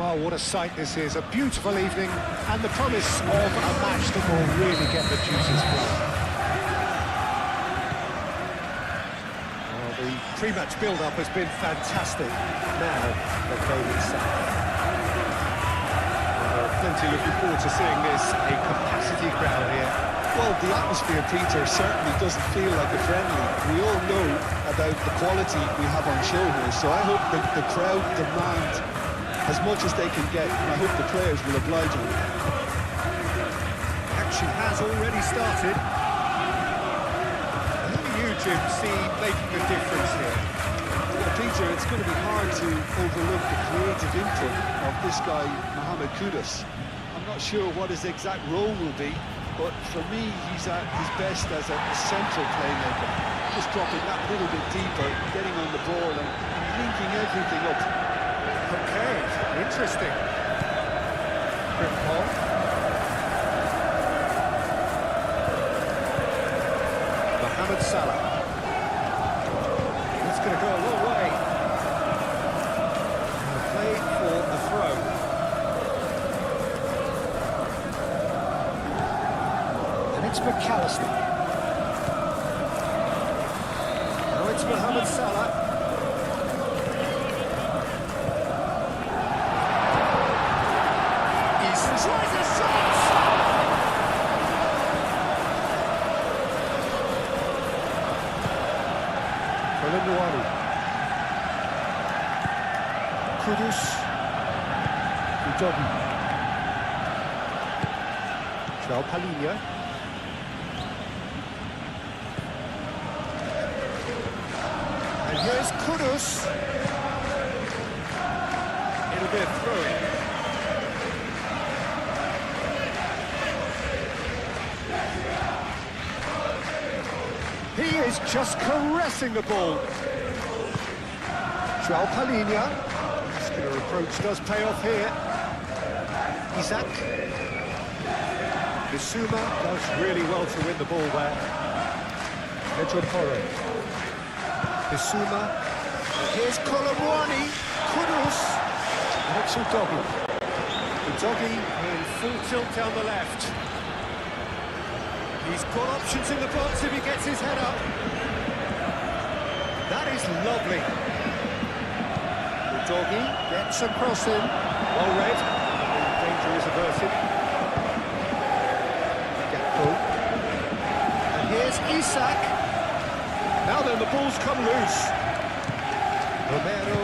Well, what a sight this is. A beautiful evening and the promise of a match that will really get the juices flowing. Well, the pre-match build-up has been fantastic. Now, the game itself. Well, plenty looking forward to seeing this. A capacity crowd here. Well, the atmosphere, Peter, certainly doesn't feel like a friendly. We all know about the quality we have on show here, so I hope that the crowd demand as much as they can get, and I hope the players will oblige them. Action has already started. Who do you, Jim, see making a difference here? Well, Peter, it's going to be hard to overlook the creative input of this guy, Mohamed Kudus. I'm not sure what his exact role will be, but for me, he's at his best as a central playmaker. Just dropping that little bit deeper, getting on the ball and linking everything up. Okay, interesting. Liverpool. Mohamed Salah. That's going to go a long way. And a play for a throw. And it's McAllister. Now it's Mohamed Salah. Tries a shot! Colomboani. Kudus. Udogi. João Palhinha. And here's Kudus. It'll be a throw-in. He is just caressing the ball. João Palhinha. Muscular approach does pay off here. Isaac. Bissouma does really well to win the ball there. Pedro Porro. Bissouma. And here's Colomboani. Kudus. And it's Udogi. Udogi in full tilt down the left. He's got options in the box if he gets his head up. That is lovely. Udogi gets a cross in. Well read. Danger is averted. Gakpo. And here's Isak. Now then, the ball's come loose. Romero.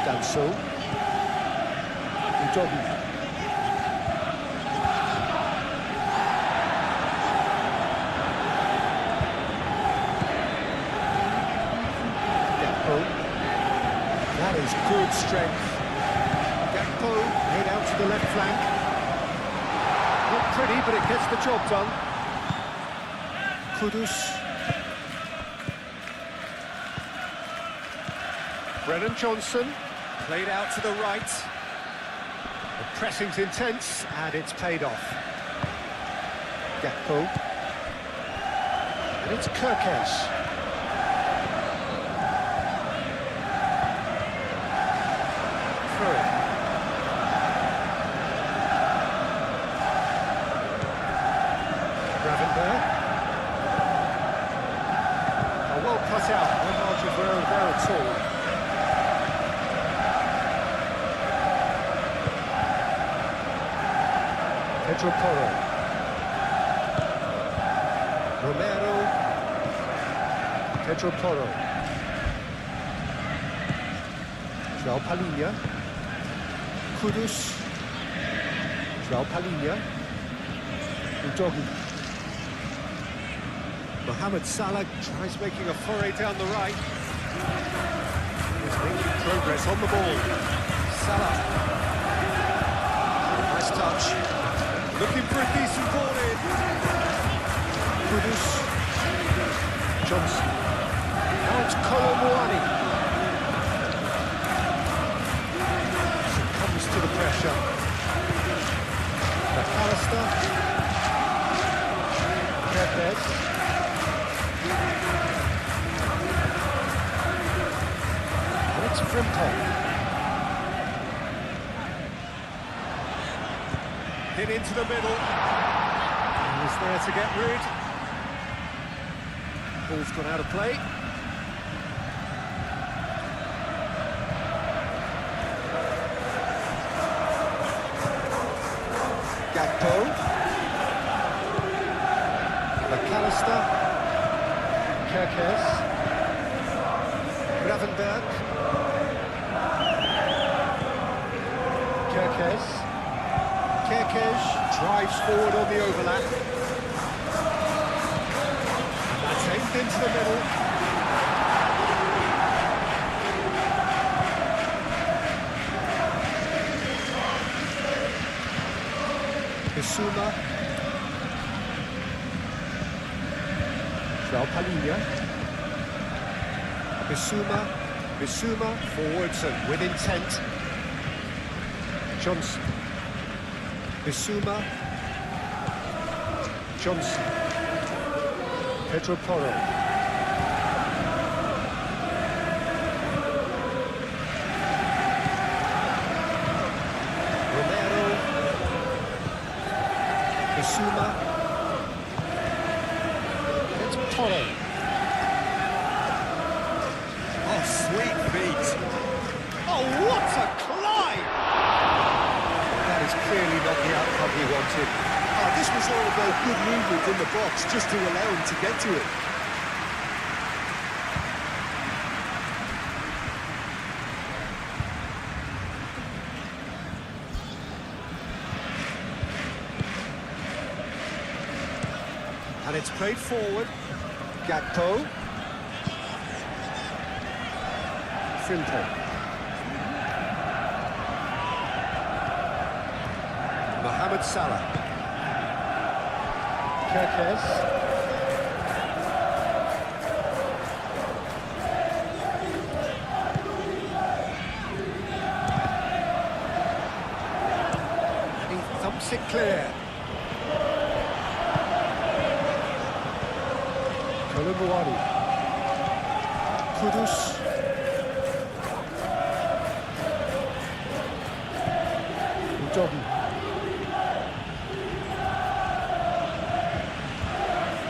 Danso. Udogi. That is good strength. Gakpo made out to the left flank. Not pretty, but it gets the job done. Kudus. Brennan Johnson played out to the right. The pressing's intense, and it's paid off. Gakpo. And it's Kirkes. Well cut out, no margin for error there at all. Pedro Porro. Romero. Pedro Porro. João Palhinha. Kudus. João Palhinha. Udogi. Mohamed Salah tries making a foray down the right. He's making progress on the ball. Salah. Nice touch. Looking for a decent ball in. Kudus. Johnson. Now it's Colomboani. Comes to the pressure. McAllister. Kirkes. Frimpong. Hit into the middle. He's there to get rid. Ball's gone out of play. Gakpo. McAllister. Kerkez. Gravenberg. Kerkez drives forward on the overlap. And that's aimed into the middle. Bissouma. Palhinha. Bissouma forwards and with intent. Johnson. Bissouma. Johnson. Pedro Porro. Romero. Bissouma. It's Porro. Oh, sweet feet. Oh, what a climb! That is clearly not the outcome he wanted. Oh, this was all about good movement in the box, just to allow him to get to it. And it's played forward. Gakpo. Frimpong. Mohamed Salah. Kerkez. He thumps it clear. Kolomouani. Kudus. Udogi.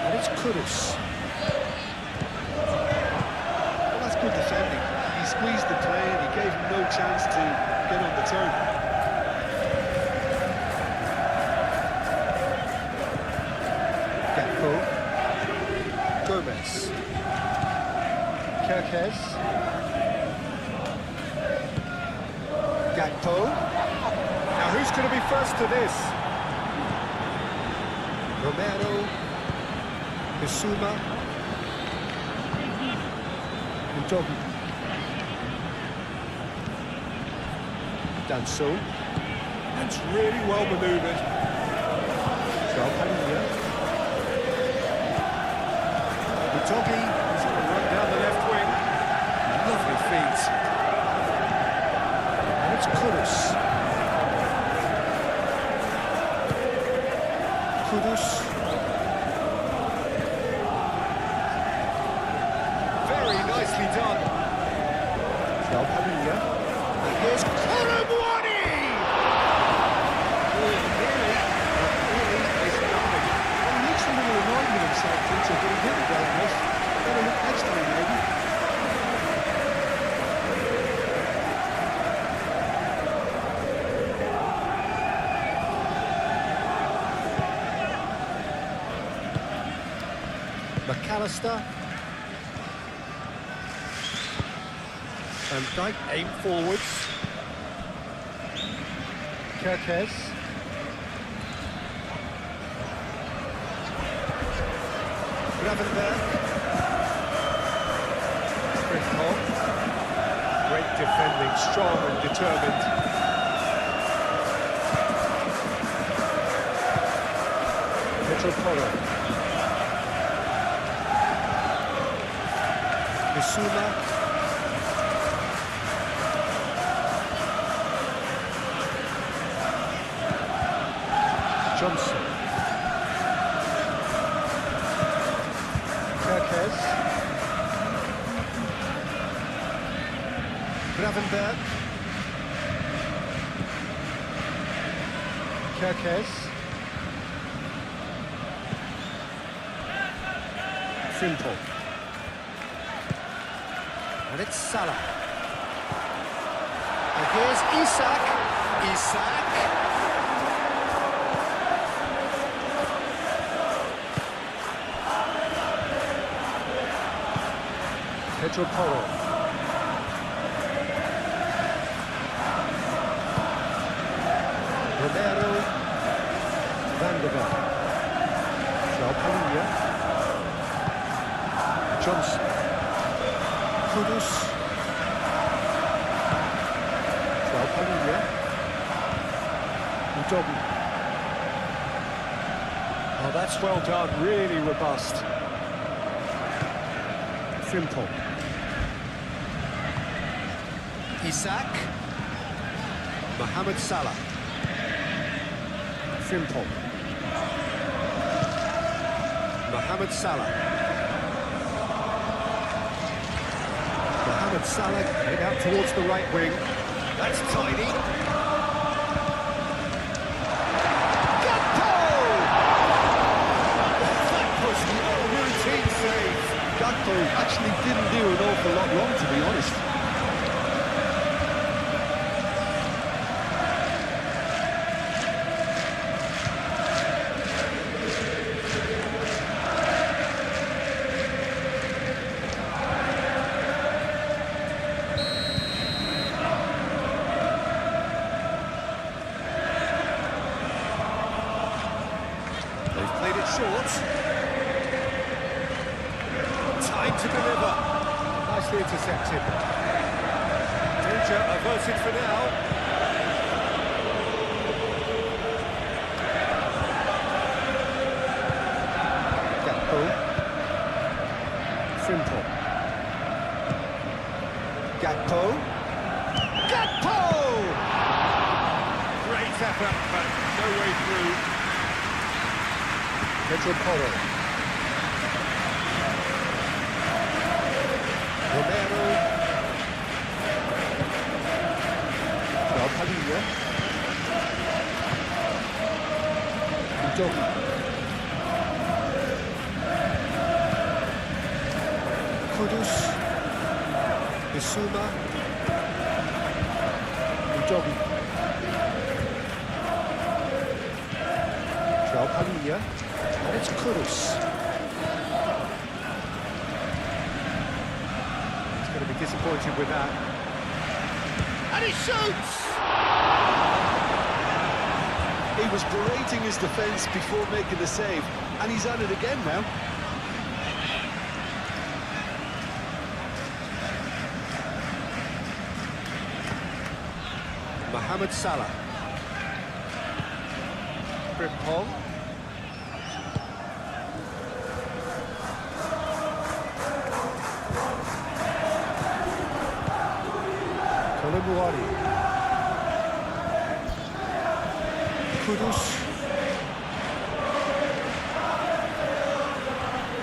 And it's Kudus. Well, that's good defending. He squeezed the play and he gave him no chance to get on the turn. Gakpo. Gomez. Kerkez. Gakpo. Now who's going to be first to this? Romero. Bissouma. Udogi. Danso. That's really well manoeuvred. Palhinha. Udogi is going to run down the left wing. Lovely feet. And it's Kudus. Kudus. Very nicely done. Palhinha. And here's Kolomouani! Nearly is nothing. Well, he looks a little annoyed with himself, Peter, but he hit it well enough. Better look next time, maybe. McAllister. And Dyke aim forwards. Kerkez. Gravenberg. Frimpong. Great defending, strong and determined. Pedro Porro. Bissouma. Johnson. Kerkez. Gravenberg. Kirkes. Simple. And it's Salah. And here's Isak. Pedro Porro. Romero. Van der Beek. Palhinha. Johnson. Kudus. Palhinha. Udogi. Oh, that's well done, really robust. Simple. Isak. Mohamed Salah. Simple. Mohamed Salah. Mohamed Salah head out towards the right wing. That's tidy. Gakpo! That was no routine save. Gakpo actually didn't do an awful lot wrong, to be honest. Short. Time to deliver. Nicely intercepted. Danger averted for now. Gakpo. Simple. Gakpo. Great effort, but no way through. Pedro Porro. Romero. Palhinha. Udogi. Kudus. Bissouma. Udogi. Palhinha. And it's Kudus. He's going to be disappointed with that. And he shoots! He was berating his defence before making the save, and he's at it again now. Mohamed Salah. Frimpong. Kudus.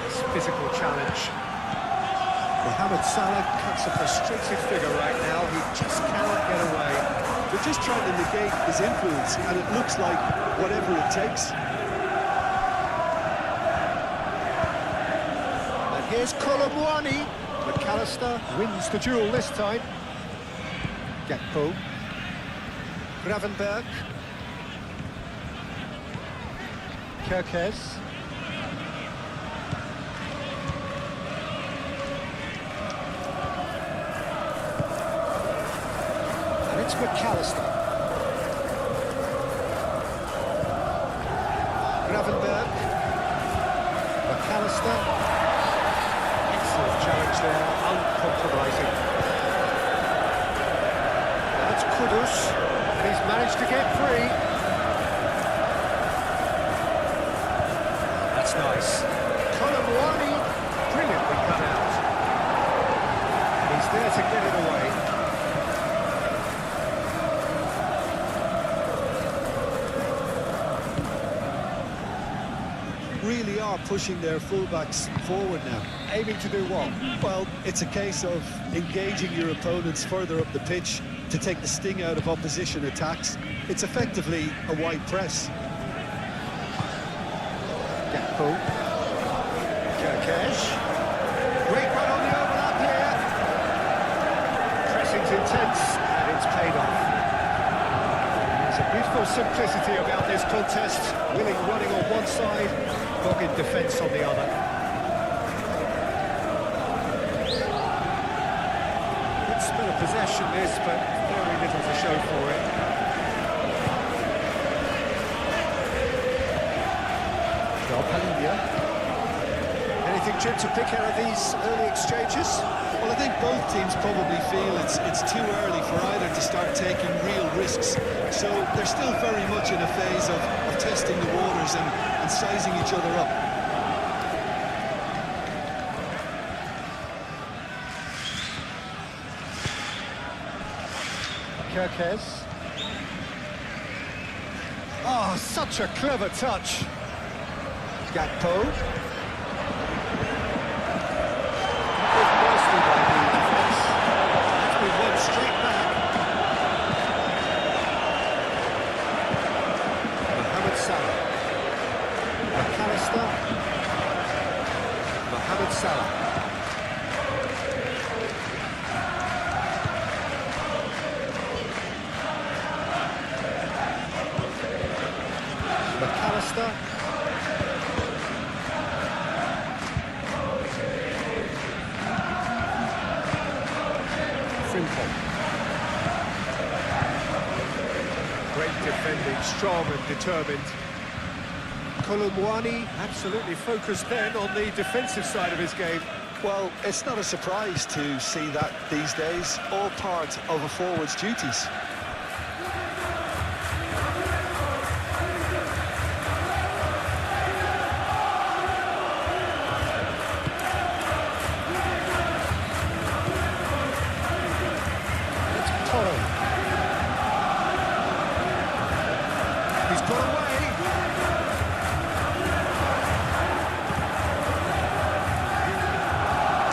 It's a physical challenge. Mohamed Salah cuts a frustrated figure right now. He just cannot get away. They're just trying to negate his influence, and it looks like whatever it takes. And here's Colomwani. McAllister wins the duel this time. Gakpo. Gravenberg. Kirkes. And it's McAllister. Gravenberg. McAllister. Excellent challenge there, uncompromising. That's Kudus, and he's managed to get free. That's nice. Colomwani, brilliantly cut out. He's there to get it away. Really are pushing their fullbacks forward now. Aiming to do what? Well, it's a case of engaging your opponents further up the pitch to take the sting out of opposition attacks. It's effectively a wide press. Gakpo. Kerkesh. Great run on the overlap here. Pressing's intense, and it's paid off. There's a beautiful simplicity about this contest. Willing running on one side, dogged defence on the other. Good spell of possession this, but very little to show for it. Anything, Jim, to pick out of these early exchanges? Well, I think both teams probably feel it's too early for either to start taking real risks. So they're still very much in a phase of testing the waters and sizing each other up. Kerkesh. Oh, such a clever touch. Gakpo. Nicely by the defence. That's been won straight back. Mohamed Salah. McAllister. Mohamed Salah. McAllister. Great defending, strong and determined. Kolomwani absolutely focused then on the defensive side of his game. Well, it's not a surprise to see that these days, all part of a forward's duties. He's got away.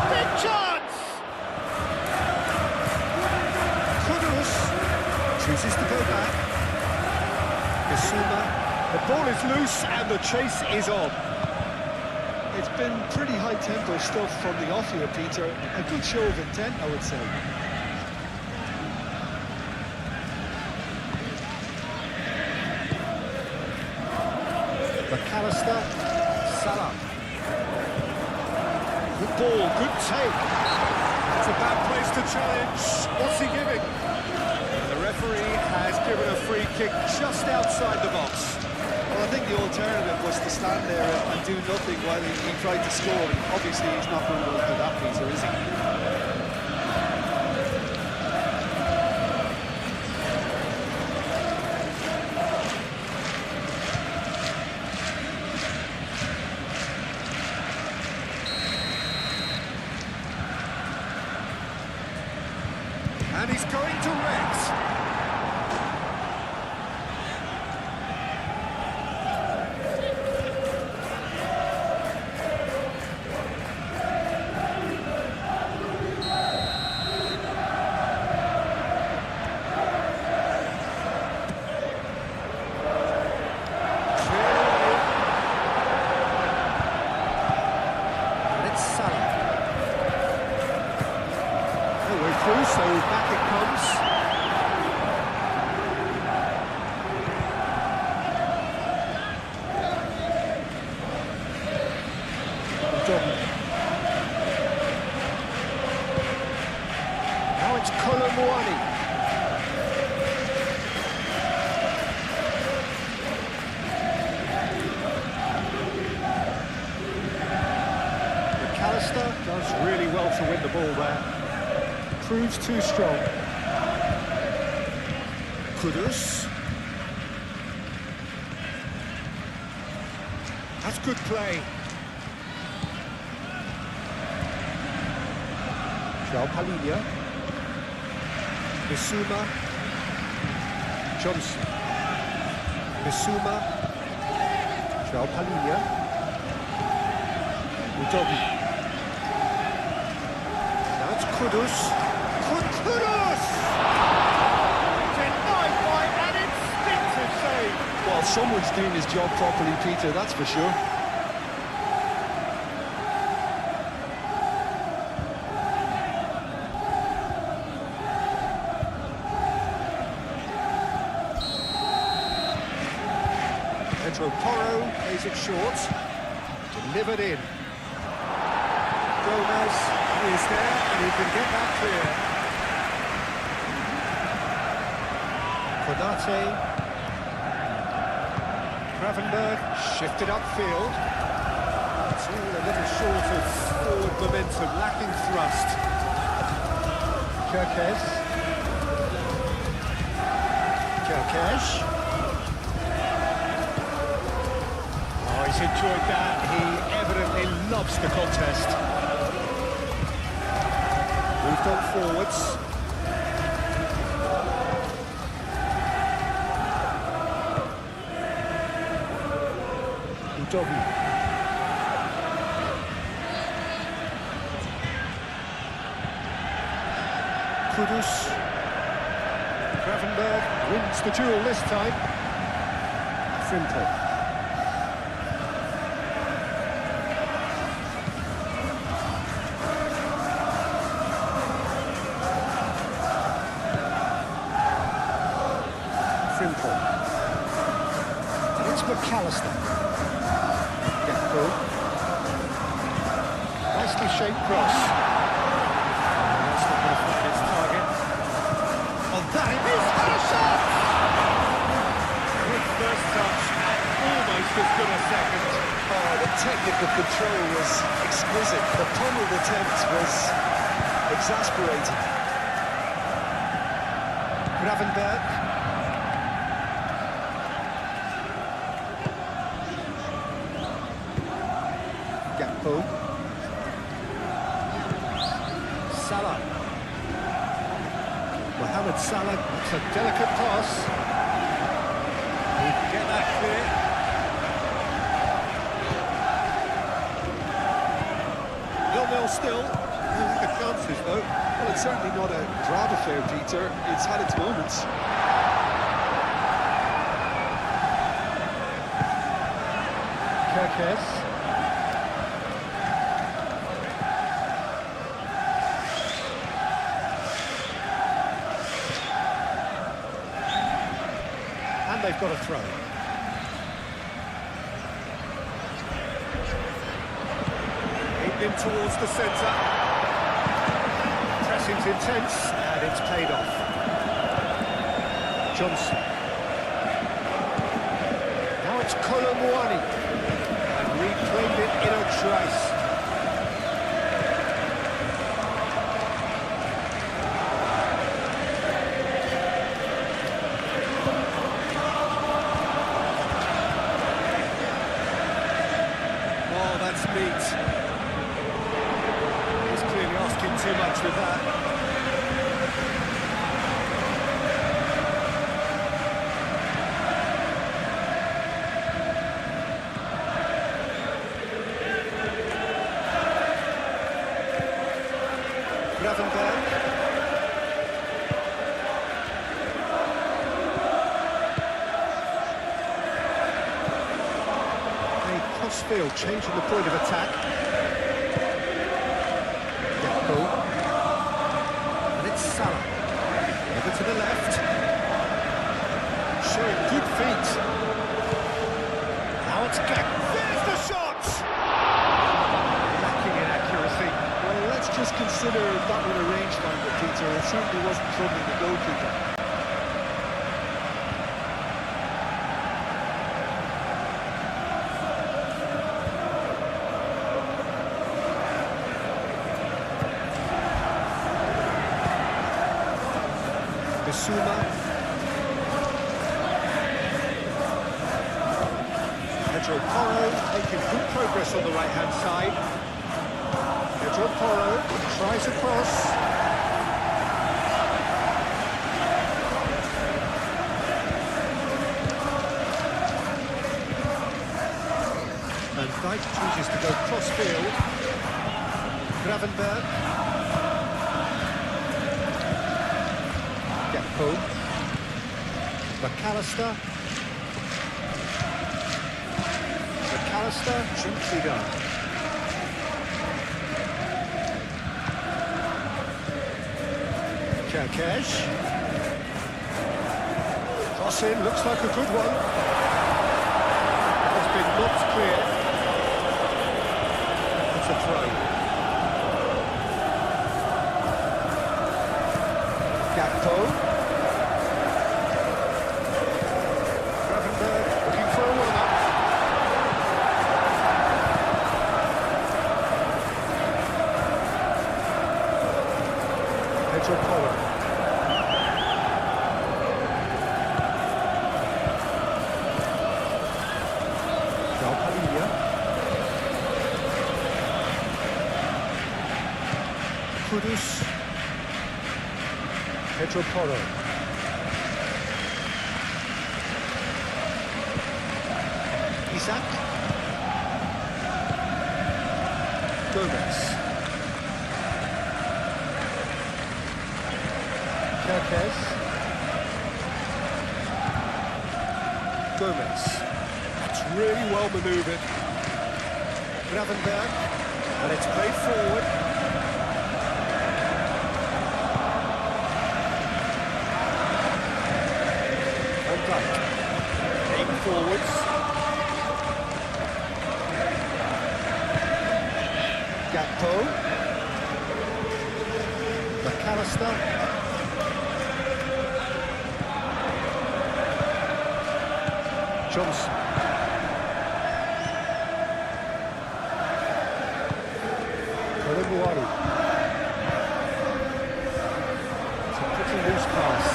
Big chance! Kudus chooses to go back. Bissouma. The ball is loose and the chase is on. It's been pretty high-tempo stuff from the off here, Peter. A good show of intent, I would say. McAllister, Salah. Good ball, good take. It's a bad place to challenge. What's he giving? And the referee has given a free kick just outside the box. Well, I think the alternative was to stand there and do nothing while he tried to score. And obviously, he's not going to do that, Peter, is he? And he's going to Rex. And it's Salah. We're through, so back it comes. Now it's Kolomwani. McAllister does really well to win the ball there. Proves too strong. Kudus. That's good play. João Palhinha. Bissouma. Johnson. Bissouma. João Palhinha. Udogi. Now it's Kudus. Kudus! someone's doing his job properly, Peter, that's for sure. Pedro Porro plays it short. Delivered in. Gomez is there, and he can get that clear. Kodate. Gravenberg shifted upfield. It's all a little short of forward momentum, lacking thrust. Kerkesh. Oh, he's enjoyed that. He evidently loves the contest. Moved on forwards. Udogi. Kudus. Gravenberg wins the duel this time. Simple. Simple. And it's McAllister. Gakpo. Nicely shaped cross. That's not going to find its target. Oh, that it is! What a shot! Good first touch, and almost as good a second. Oh, the technical control was exquisite. The pummeled attempt was exasperating. Gravenberg. Gakpo. Salah. Mohamed Salah, it's a delicate pass. He can get that clear. 0-0 still. No lack of chances though. Well, it's certainly not a drab affair, Peter. It's had its moments. Kerkez. And they've got a throw. Aimed in towards the centre. Pressing's intense, and it's paid off. Johnson. Now it's Colomwani. And reclaimed it in a trace. He's clearly asking too much with that. Gravenberg. Crossfield changing the point of attack. Gakpo. And it's Salah. Over to the left. Showing good feet. Now it's Gakpo. There's the shot! Lacking in accuracy. Well, let's just consider that one a rangefinder, Peter. It certainly wasn't troubling the goalkeeper. Bissouma. Pedro Porro making good progress on the right-hand side. Pedro Porro tries a cross. And Dyke chooses to go cross-field. Gravenberg. Gakpo. McAllister. McAllister, shouldn't be done. Kerkesh. Cross in, looks like a good one. Has been knocked clear. It's a throw. Gakpo. Gravenberg looking for a one-up. Pedro Porro. Kudus. Pedro Porro. Isaac. Gomez. Kerkez. Gomez. That's really well manoeuvred. Gravenberg. And it's played forward. Aim forwards. Gakpo. McAllister. Johnson. Colomboani. It's a pretty loose pass.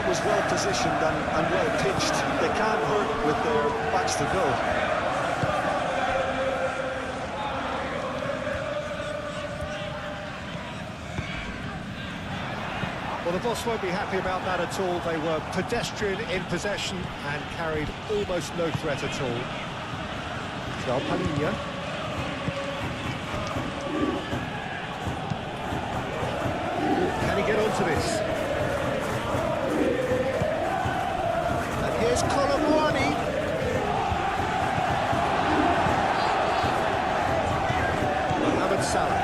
Was well positioned and well pitched. They can't hurt with their backs to goal. Well, the boss won't be happy about that at all. They were pedestrian in possession and carried almost no threat at all. João Palhinha. Can he get onto this? Here's Colomboani. Mohamed Salah.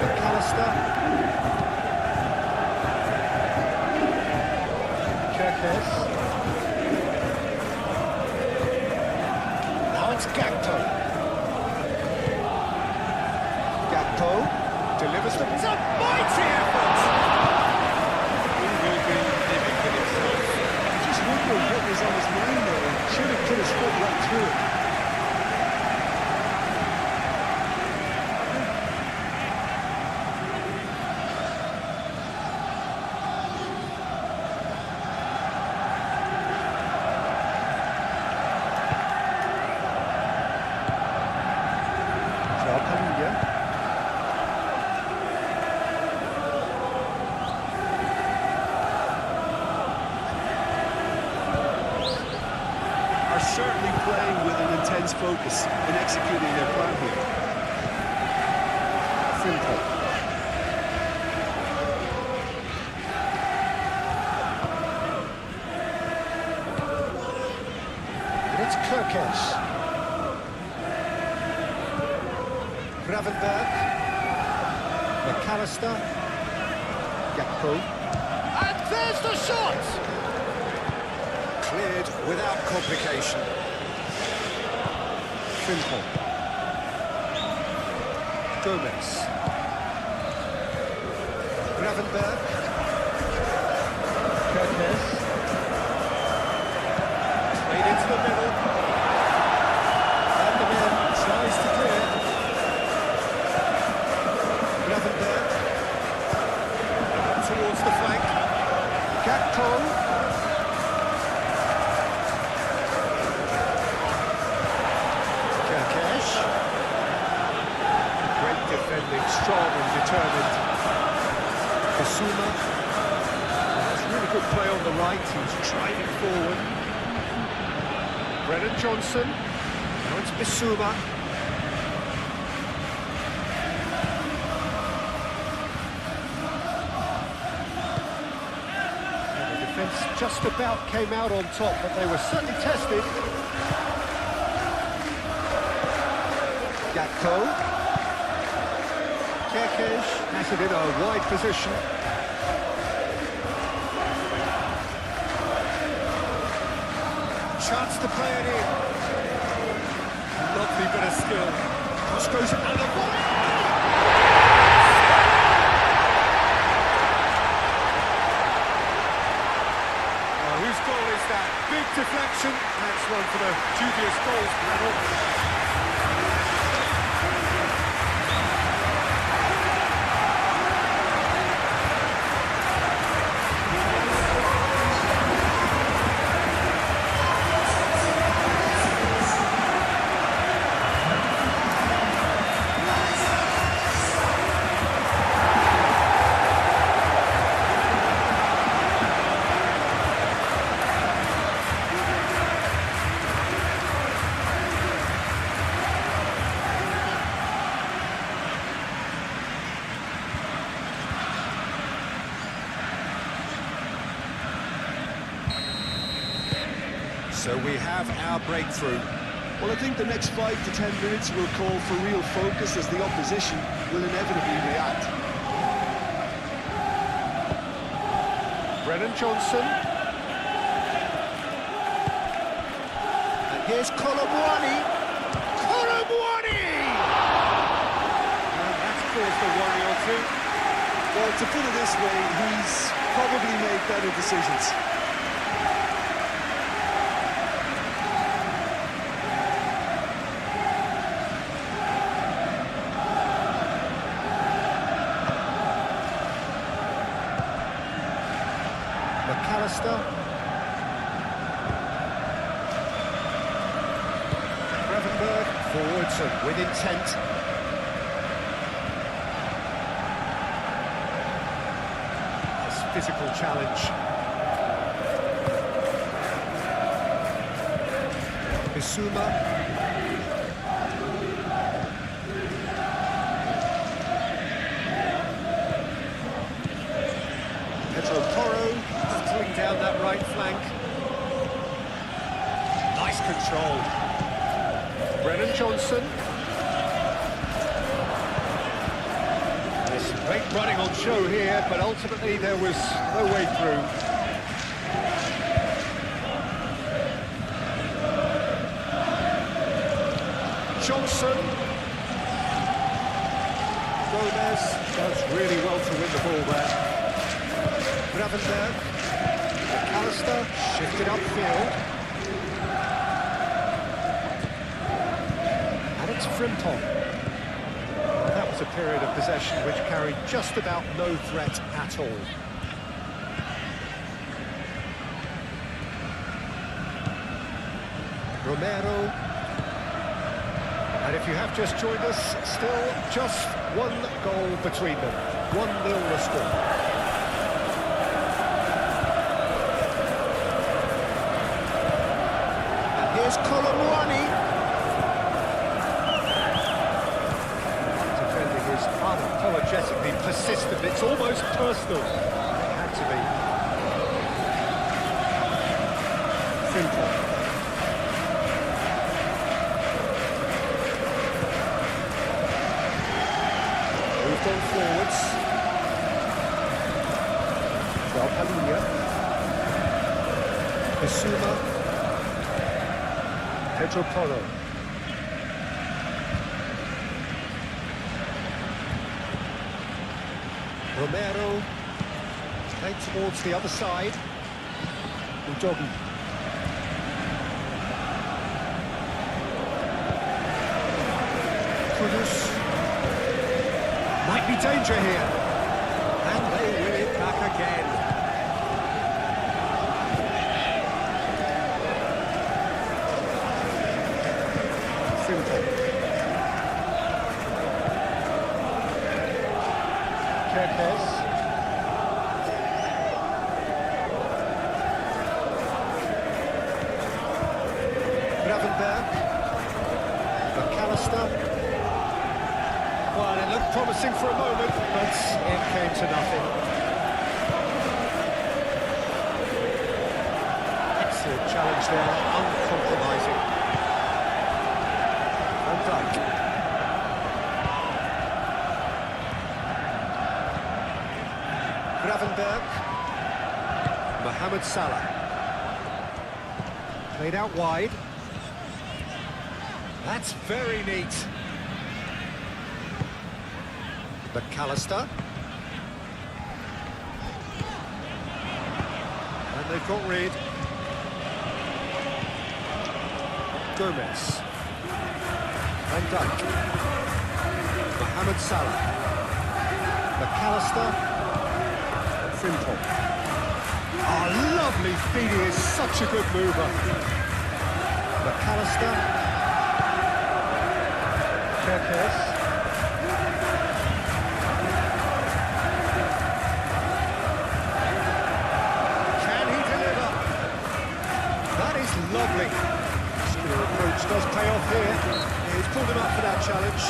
McAllister. Kerkez. Now it's Gakpo. Gakpo. Delivers them. It's a mighty effort! He will be living with himself. Just wondering what was on his mind there. Should have put his foot right through it. Certainly playing with an intense focus in executing their plan here. Simple. And it's Kerkez. Gravenberg. McAllister. Gakpo. And there's the shot! Cleared without complication. Simple. Gomez. Gravenberg. Kerkez. Played into the middle. And the man tries to clear. Gravenberg. Up towards the flank. Gakpo. Great defending, strong and determined. Basuma. play on the right, he's driving forward. Brennan Johnson, now it's Bissouma. And the defence just about came out on top, but they were certainly tested. Gakpo. Kerkesh has it in a wide position. Chance to play it in. Lovely bit of skill. Cross goes under the ball. Oh, whose goal is that? Big deflection. That's one for the dubious goals panel. So we have our breakthrough. Well, I think the next 5 to 10 minutes will call for real focus as the opposition will inevitably react. Brennan Johnson. And here's Colomboani. Colomboani! And that's caused a worry or two. Well, to put it this way, he's probably made better decisions. Gravenberg forwards and with intent. Nice physical challenge. Bissouma. Down that right flank. Nice control. Brennan Johnson. There's some great running on show here, but ultimately there was no way through. Johnson. Gomez does really well to win the ball there. Gravenberg. Shifted upfield. And it's Frimpong. Well, that was a period of possession which carried just about no threat at all. Romero. And if you have just joined us, still just one goal between them. 1-0 the score. Here's Colomboani. Defending is unapologetically persistent. It's almost personal. It had to be. Simple. Moved on forwards. Palunia. Bissouma. Pedro Porro. Romero. Played towards the other side. Udogi. Kudus. Might be danger here. And they win it back again. Gravenberg. McAllister. Well, it looked promising for a moment, but it came to nothing. Excellent challenge there, uncompromising. Van Dijk. Gravenberg. Mohamed Salah. Played out wide. That's very neat. McAllister. And they've got rid. Gomez. Van Dijk. Mohamed Salah. McAllister. Frimpong. Oh, lovely feed, he is such a good mover. McAllister. Kerkez. Can he deliver? That is lovely. Skiller approach does pay off here. He's pulled him up for that challenge.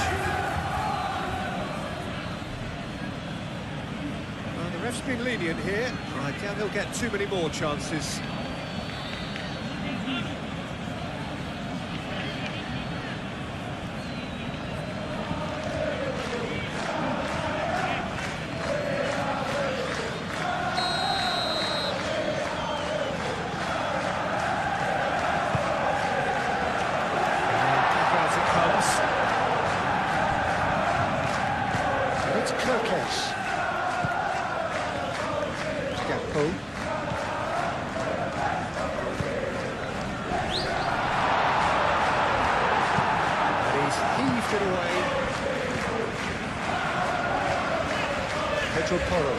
The ref's been lenient here. I doubt he'll get too many more chances. As it comes. And it's Kerkez. Gakpo. And he's heaved it away. Pedro Porro.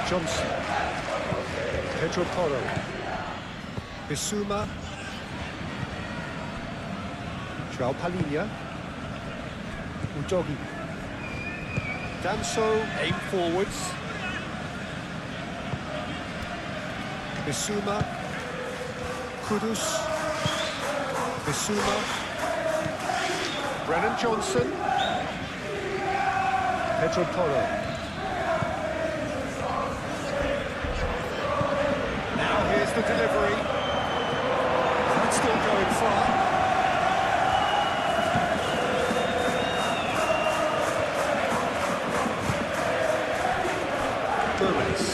Johnson. Pedro Porro. Bissouma. João Palhinha. Udogi. Danso, aim forwards. Bissouma, Kudus, Bissouma, Brennan Johnson, Pedro Porro. Now here's the delivery. That's still going far. Gomez.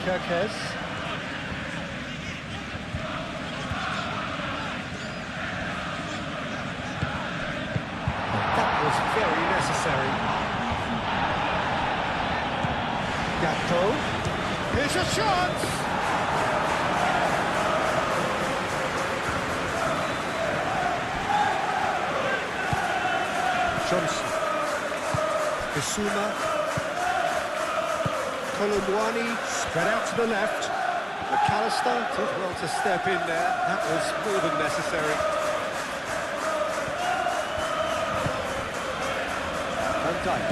Kerkez. That was very necessary. Gakpo. Here's a chance! Johnson. Bissouma. Colomwani spread out to the left. McAllister did well to step in there. That was more than necessary. Van Dijk.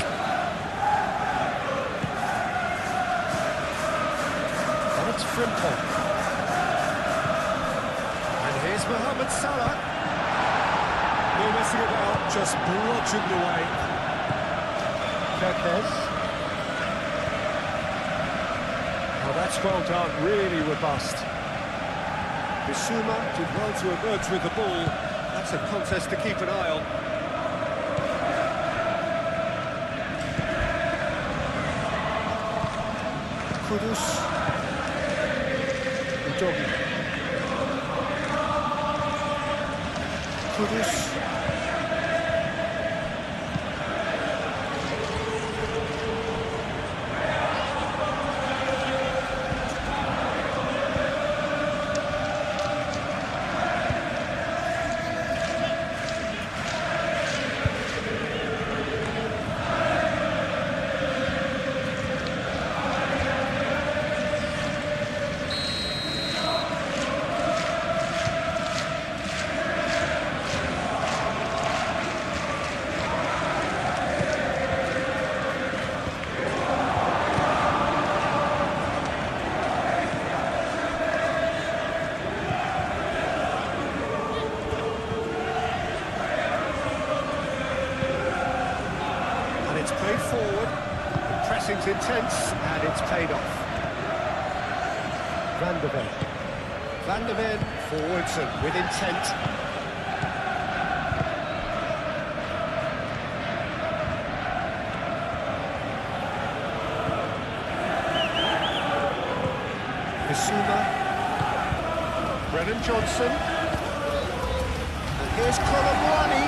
And it's Frimpong. And here's Mohamed Salah. No messing about, just bludgeoned away. Kerkez. Oh, that's well done, really robust. Bissouma did well to emerge with the ball. That's a contest to keep an eye on. Kudus. Udogi. Kudus. forward. The pressing's intense, and it's paid off. Van der Ven. Van der Ven forwards and with intent. Bissouma. Brennan Johnson. And here's Colomwani.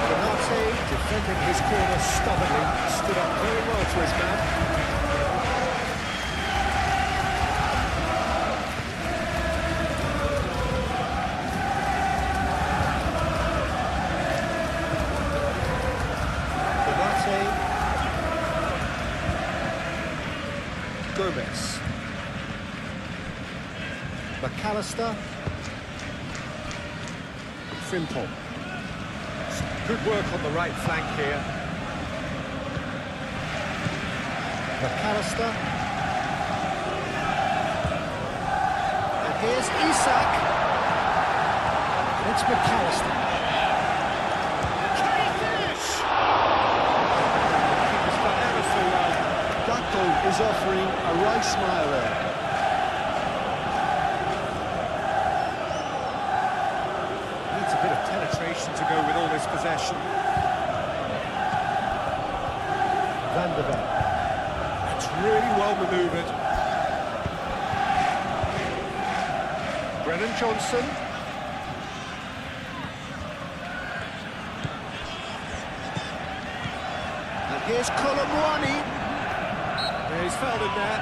Konate defending his corner stubbornly. Stood up very well to his man. Gomez. McAllister. Frimpong. Good work on the right flank here. McAllister. And here's Isak. And it's McAllister. Can he finish? Keeper's done ever so well. Gakpo is offering a right smile there. Needs a bit of penetration to go with all this possession. Van der Ven. That's really well manoeuvred. Brennan Johnson. And here's Colomwani. He's fouled him there.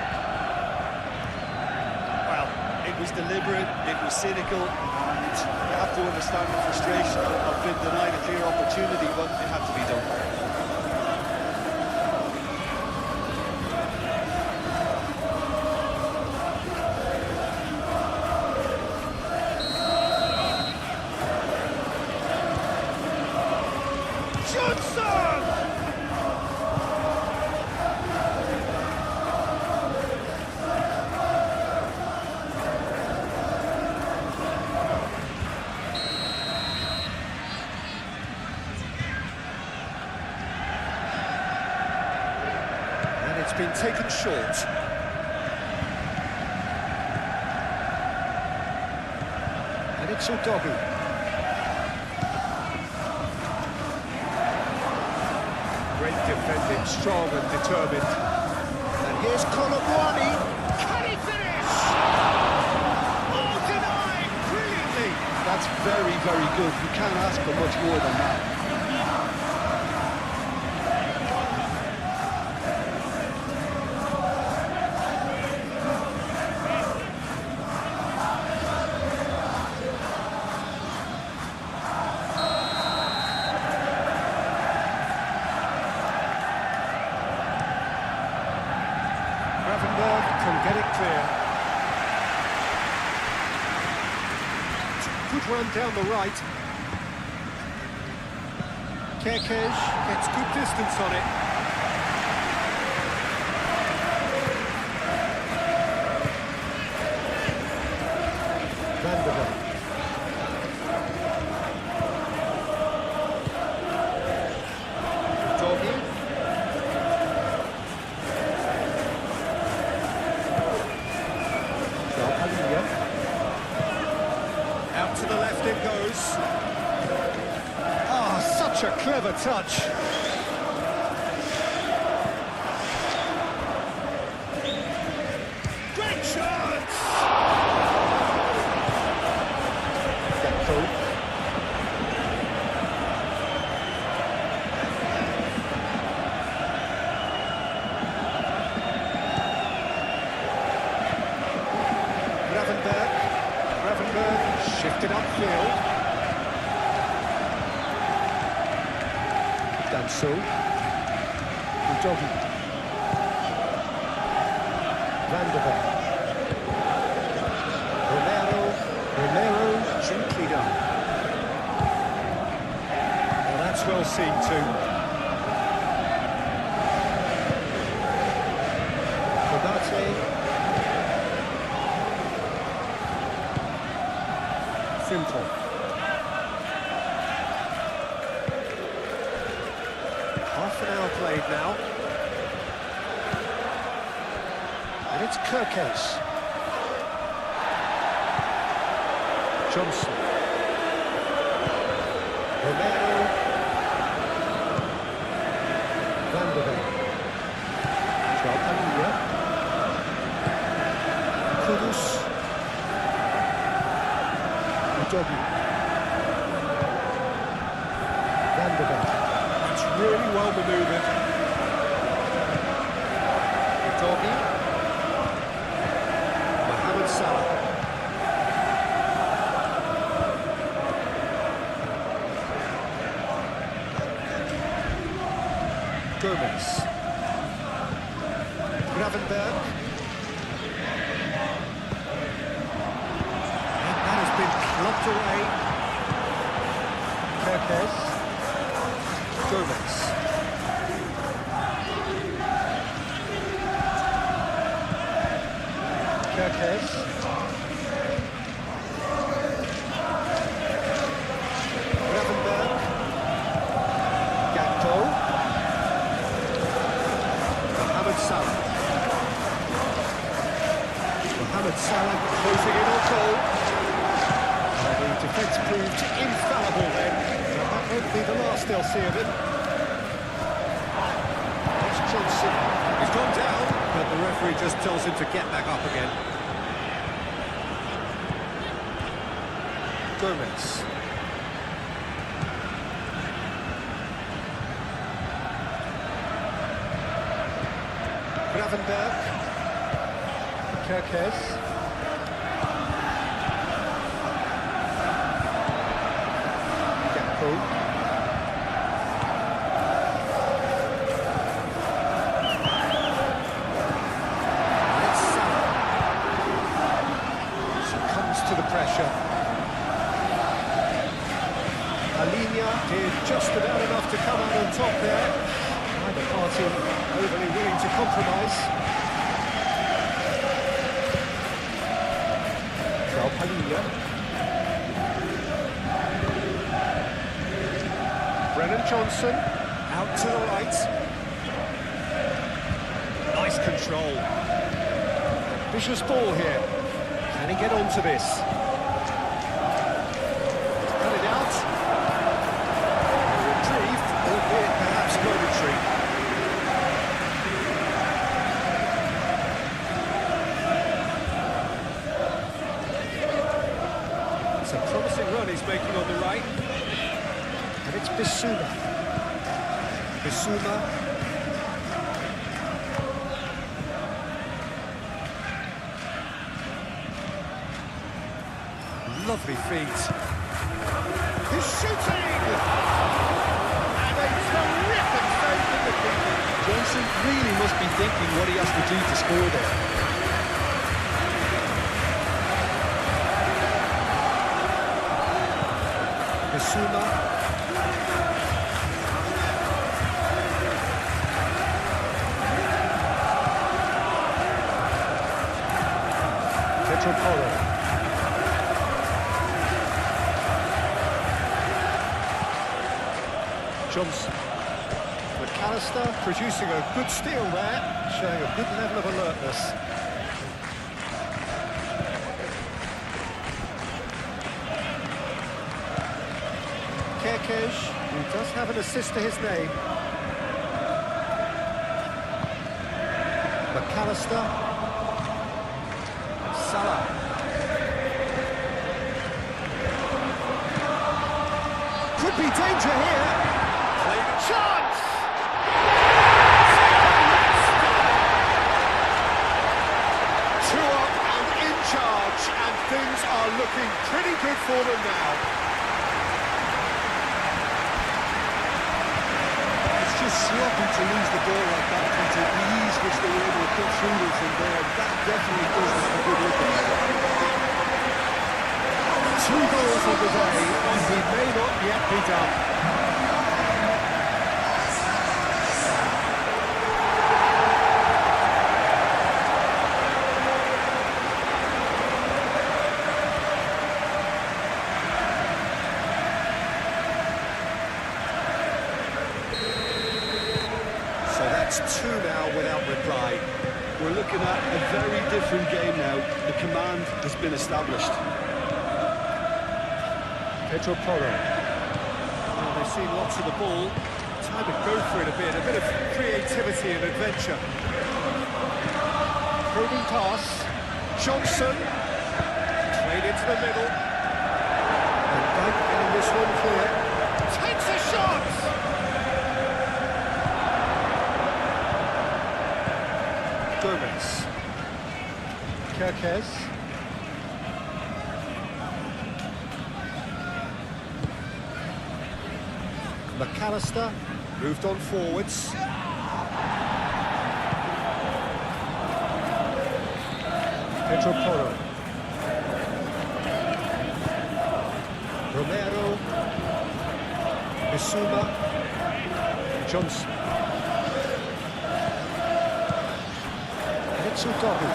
Well, it was deliberate, it was cynical, and you have to understand the frustration of being denied a clear opportunity, but it had to be done. It's been taken short. And it's Udogu. Great defending, strong and determined. And here's Colomwani. Can he finish? Oh, denied! Brilliantly! That's very, very good. You can't ask for much more than that. Can get it clear. Good run down the right. Kerkez gets good distance on it. Van der Ven. Out to the left it goes. Ah, such a clever touch. Great chance! Gakpo. Gravenberg shifted upfield. Danso. Udogu. Van der Ven. Romero, gently done. Well, that's well seen too. Konate. Frimpong. Half an hour played now. And it's Kirkes. Johnson. Romero. Van der Beek. Joao Kudus. Udogi. Van der Beek. It's really well manoeuvred. Udogi. Mohamed Salah. Gomez. Gravenberg. And that has been plucked away. Kirkes. Gomez. Kirkes. Gravenberg. Gakpo. Salah. Mohamed Salah closing in on goal. The defence proved infallible then. That won't be the last they'll see of it. It's Johnson. He's gone down, but the referee just tells him to get back up again. Gomez. Gravenberg, Kirkes, Gakpo, it's Salah. Succumbs to the pressure. Alina did just about enough to come out on top there. Neither party overly willing to compromise. Brennan Johnson, out to the right. Nice control. Vicious ball here. Can he get onto this? Cut it out. Retrieved, albeit perhaps momentary. It's a promising run he's making on the right. And it's Bissouma. Bissouma. Lovely feet. He's shooting! And a terrific save from the keeper. Johnson really must be thinking what he has to do to score there. Bissouma. Petropolo. Johnson. McAllister producing a good steal there, showing a good level of alertness. Kirkes, who does have an assist to his name. McAllister. Salah. Could be danger here. Played a chance! Two up and in charge, and things are looking pretty good for them now. It's just sloppy to lose the ball like that, and to the ease which they were able to cut through this from there. That definitely doesn't have a good look at it. 2 goals on the day, and he may not yet be done. It's 2 now without reply. We're looking at a very different game now. The command has been established. Pedro Porro. Well, they've seen lots of the ball. Time to go for it a bit of creativity and adventure. Probing pass. Johnson. Played into the middle. And Dyke getting this one clear. Takes a shot! Gomez. Kirkes. McAllister moved on forwards. Pedro Porro. Romero. Bissouma. Johnson. Mitsutoku.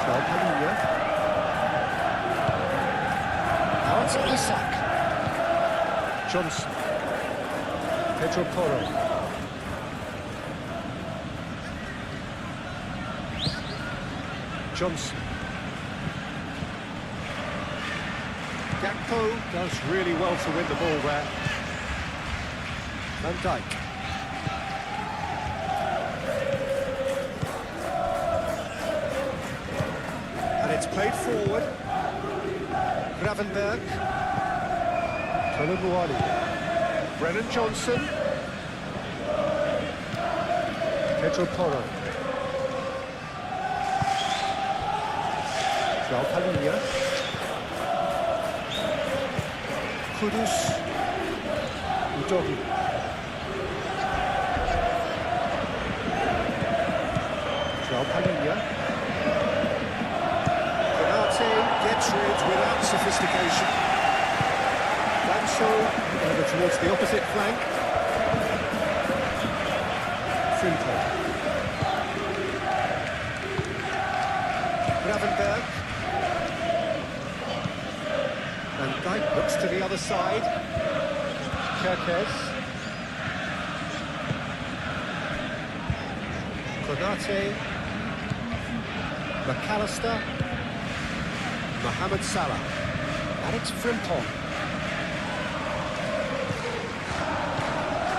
Padilla. Now it's Isak. Johnson. Pedro Porro. Johnson. Gakpo does really well to win the ball there. Van Dijk. And it's played forward. Gravenberg. Colomboani. Brennan Johnson. Pedro Porro. João Palhinha. Kudus. Udogi. João Palhinha. Konate gets rid without sophistication. Danso over towards the opposite flank. Frimpong. Gravenberg. And Dyke looks to the other side. Kirkes. Konate. McAllister. Mohamed Salah. And it's Frimpong.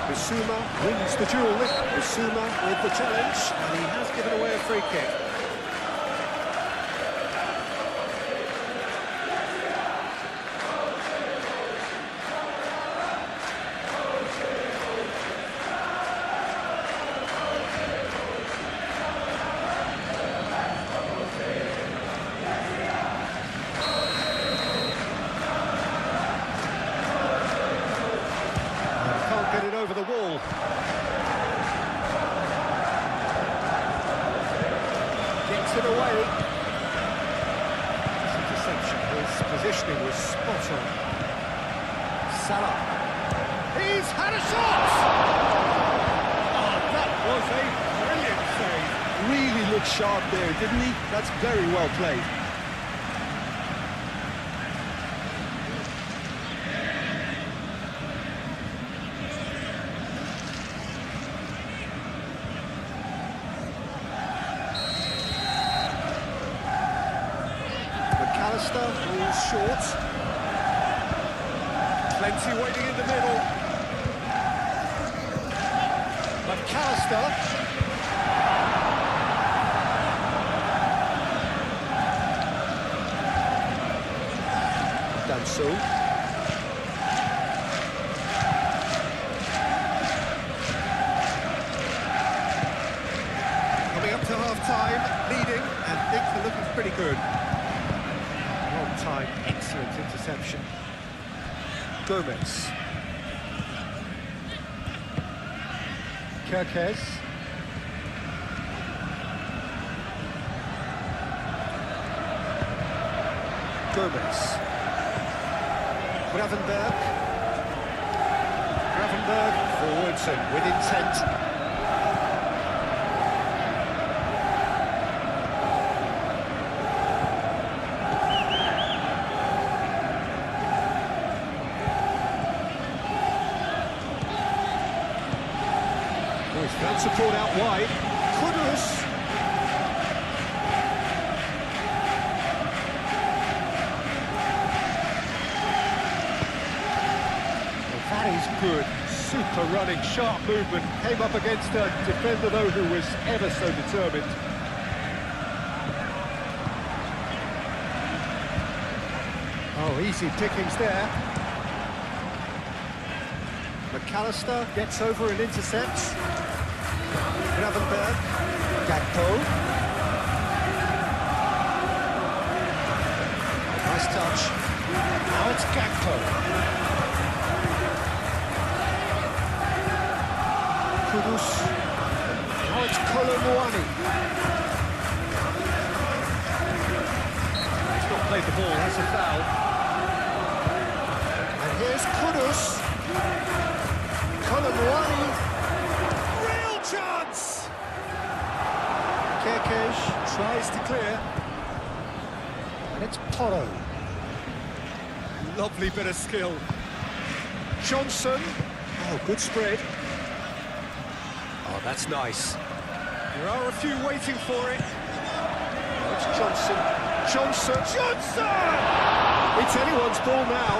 Bissouma wins the duel. Bissouma with the challenge, and he has given away a free kick. Get it over the wall. Gets it away. This interception, his positioning was spot on. Salah. He's had a shot! Oh, that was a brilliant save. Really looked sharp there, didn't he? That's very well played. Ball short. Plenty waiting in the middle. McAllister. Danso. Coming up to half-time, leading, and things are looking pretty good. Time, excellent interception. Gomez. Kirkes. Gomez. Gravenberg. Gravenberg forwards and with intent. he's found support out wide. Kudus. Well, that is good. Super running, sharp movement. Came up against a defender, though, who was ever so determined. Oh, easy pickings there. McAllister gets over and intercepts. Gravenberg. Gakpo. Nice touch. Now it's Gakpo. Kudus. Now it's Colomwani. He's not played the ball, that's a foul. And here's Kudus. Colomwani. Real chance! Kerkesh tries to clear. And it's Porro. Lovely bit of skill. Johnson. Oh, good spread. Oh, that's nice. There are a few waiting for it. Oh, it's Johnson. Johnson! It's anyone's ball now.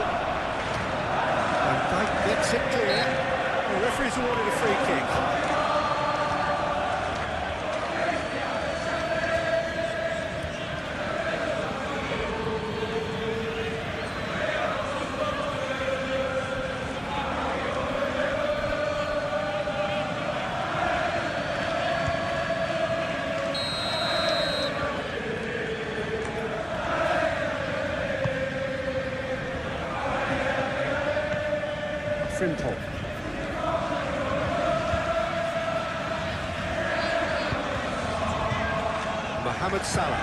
And Dyke gets it clear. The referee's awarded a free kick. Frimpong. Mohamed Salah.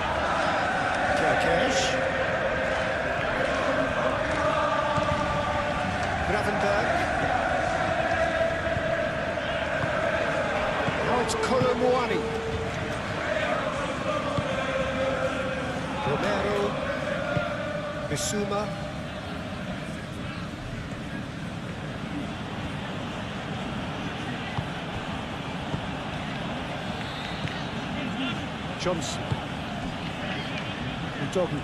Kerkesh. Gravenberg. Now it's Colomwani. Romero. Bissouma. Johnson. Udogu.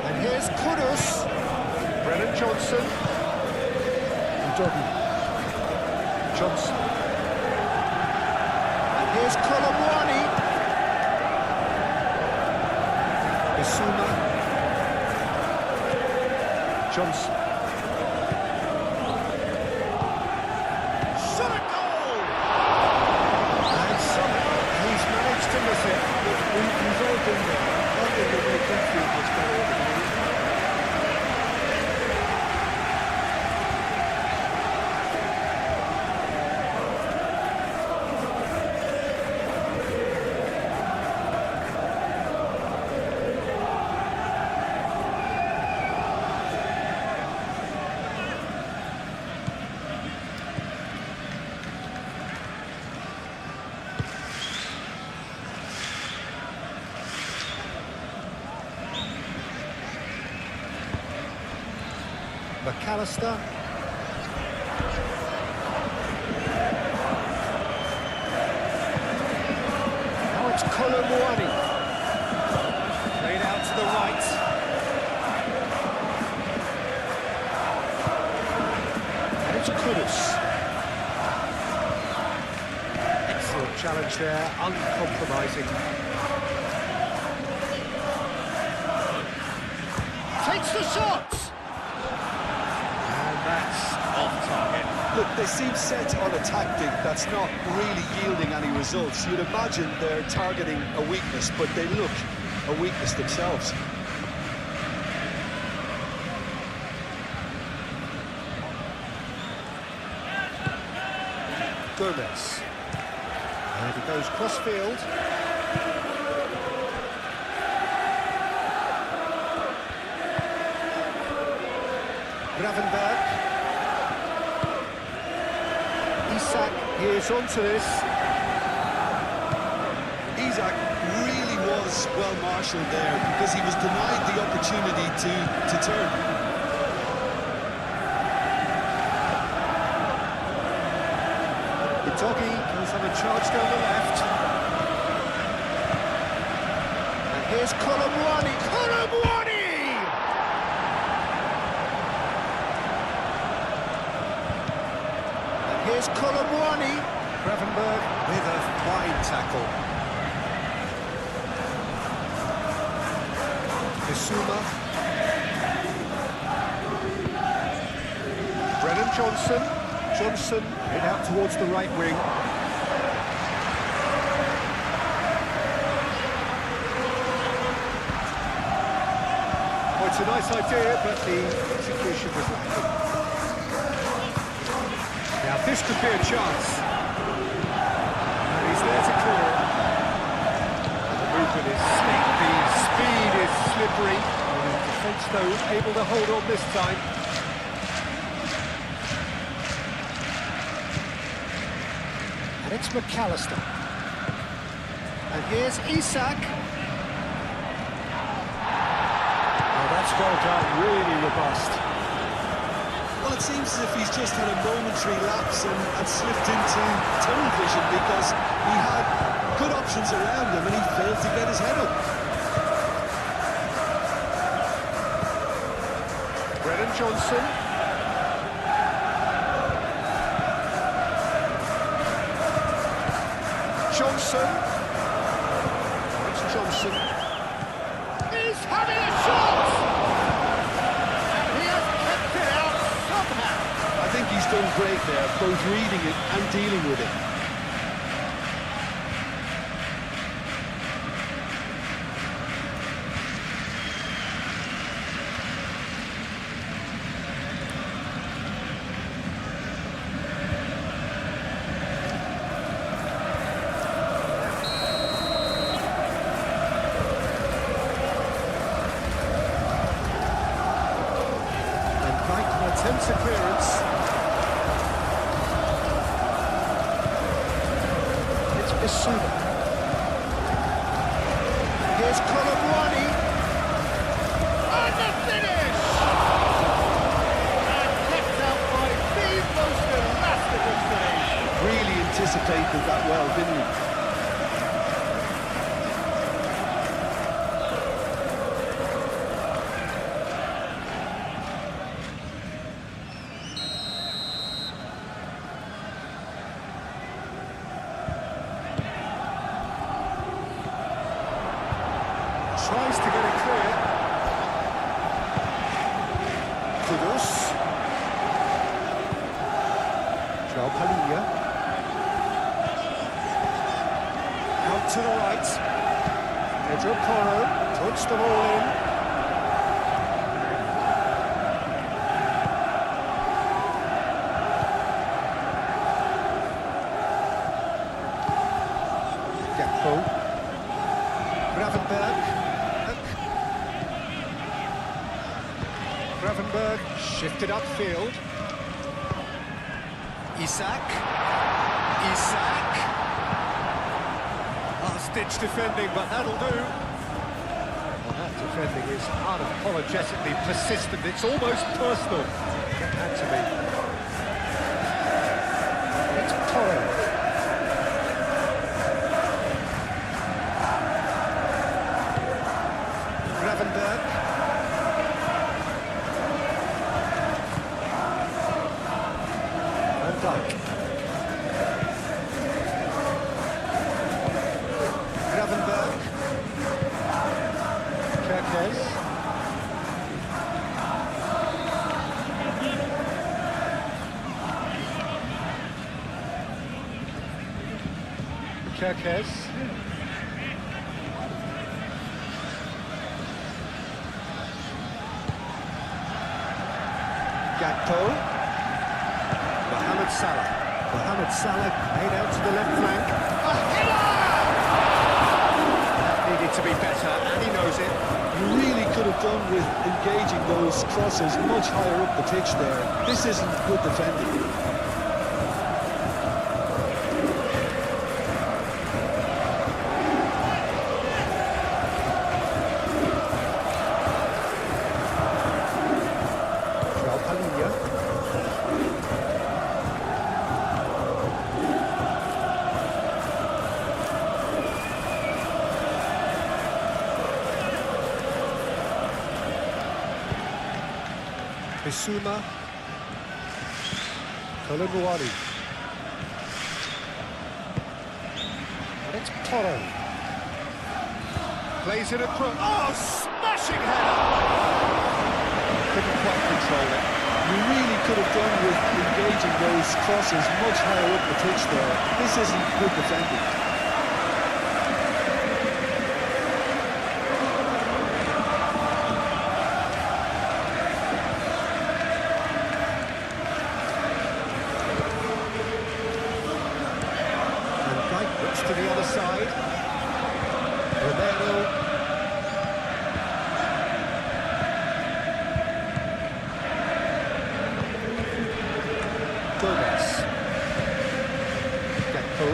And here's Kudus. Brennan Johnson. Udogu. Johnson. And here's Colomwani. Bissouma. Johnson. We've all been there. I think the way Dunfield was better at the moment. McAllister. Now it's Colomwani. Played out to the right. And it's Kudus. Excellent challenge there, uncompromising. Takes the shot! Off target. Look, they seem set on a tactic that's not really yielding any results. You'd imagine they're targeting a weakness, but they look a weakness themselves. Gomez. And he goes cross-field. Gravenberg. Isak is onto this. Isak really was well marshalled there because he was denied the opportunity to turn. Doggy does have a charge down the left. And here's Colomwani. Colomwani! And here's Colomwani. Gravenberg with a fine tackle. Bissouma. Brennan Johnson. Johnson head out towards the right wing. Well, it's a nice idea, but the execution was lacking. Now this could be a chance. And he's there to clear it. The movement is slick, the speed is slippery. The defence, though, able to hold on this time. It's McAllister. And here's Isak. Oh, that's well done, really robust. Well, it seems as if he's just had a momentary lapse and slipped into tunnel vision because he had good options around him and he failed to get his head up. Brennan Johnson. Johnson. It's Johnson. He's having a shot! And he has kept it out somehow. I think he's done great there, both reading it and dealing with it. Attempts a clearance. It's Bissouma. Here's Colomwani. And the finish! And kept out by the most elastic of finish. Really anticipated that well, didn't he? Tries to get it clear. Kudus. João Palhinha. Out to the right. Pedro Porro puts the ball in. Gakpo. Gravenberg. Gravenberg shifted upfield. Isak. Last-ditch defending, but that'll do. Well, that defending is unapologetically persistent. It's almost personal. It had to be. It's Porro. Gravenberg. Gravenberg. Kerkez. Kerkez. Gakpo. Mohamed Salah. Mohamed Salah made out to the left flank. A header! That needed to be better, and he knows it. You really could have done with engaging those crosses much higher up the pitch there. This isn't good defending. Bissouma. Colomboani. And it's Toro. Plays it across. Oh, smashing header! Couldn't quite control it. You really could have done with engaging those crosses much higher up the pitch there. This isn't good defending. To the other side, Romero. Gomez. Gakpo.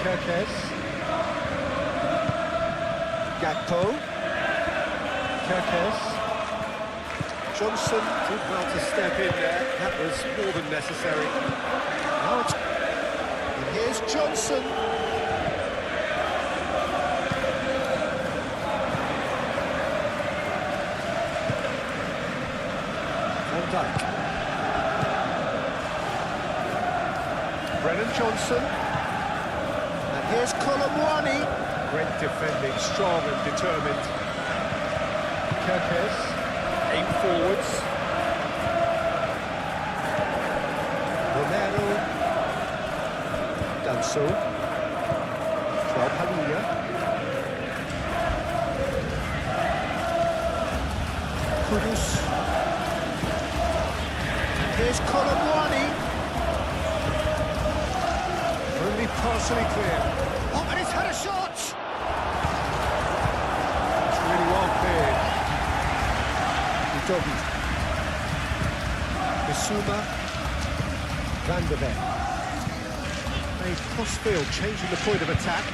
Kerkez. Gakpo. Kerkez. Johnson did well to step in there. That was more than necessary. Now it's... Here's Johnson. Van Dijk. Brennan Johnson. And here's Colomboani. Great defending, strong and determined. Kerkez. 8 forwards. Romero. Danso, Joao Padilla, Kudus, and here's Colomboani, only partially clear. Oh, and he's had a shot! It's really well cleared. Udogi, Bissouma, Van der Beek. Crossfield changing the point of attack.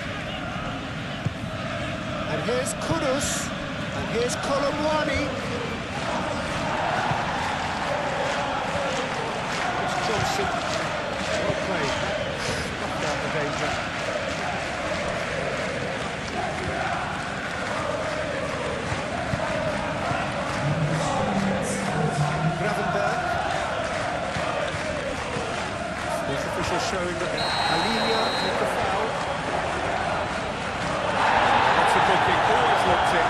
And here's Kudus. And here's Colomboani. It's Johnson. Well played. Snuffed out the danger. Gravenberg. These officials showing that Alina with the foul. That's a booking, always looked in.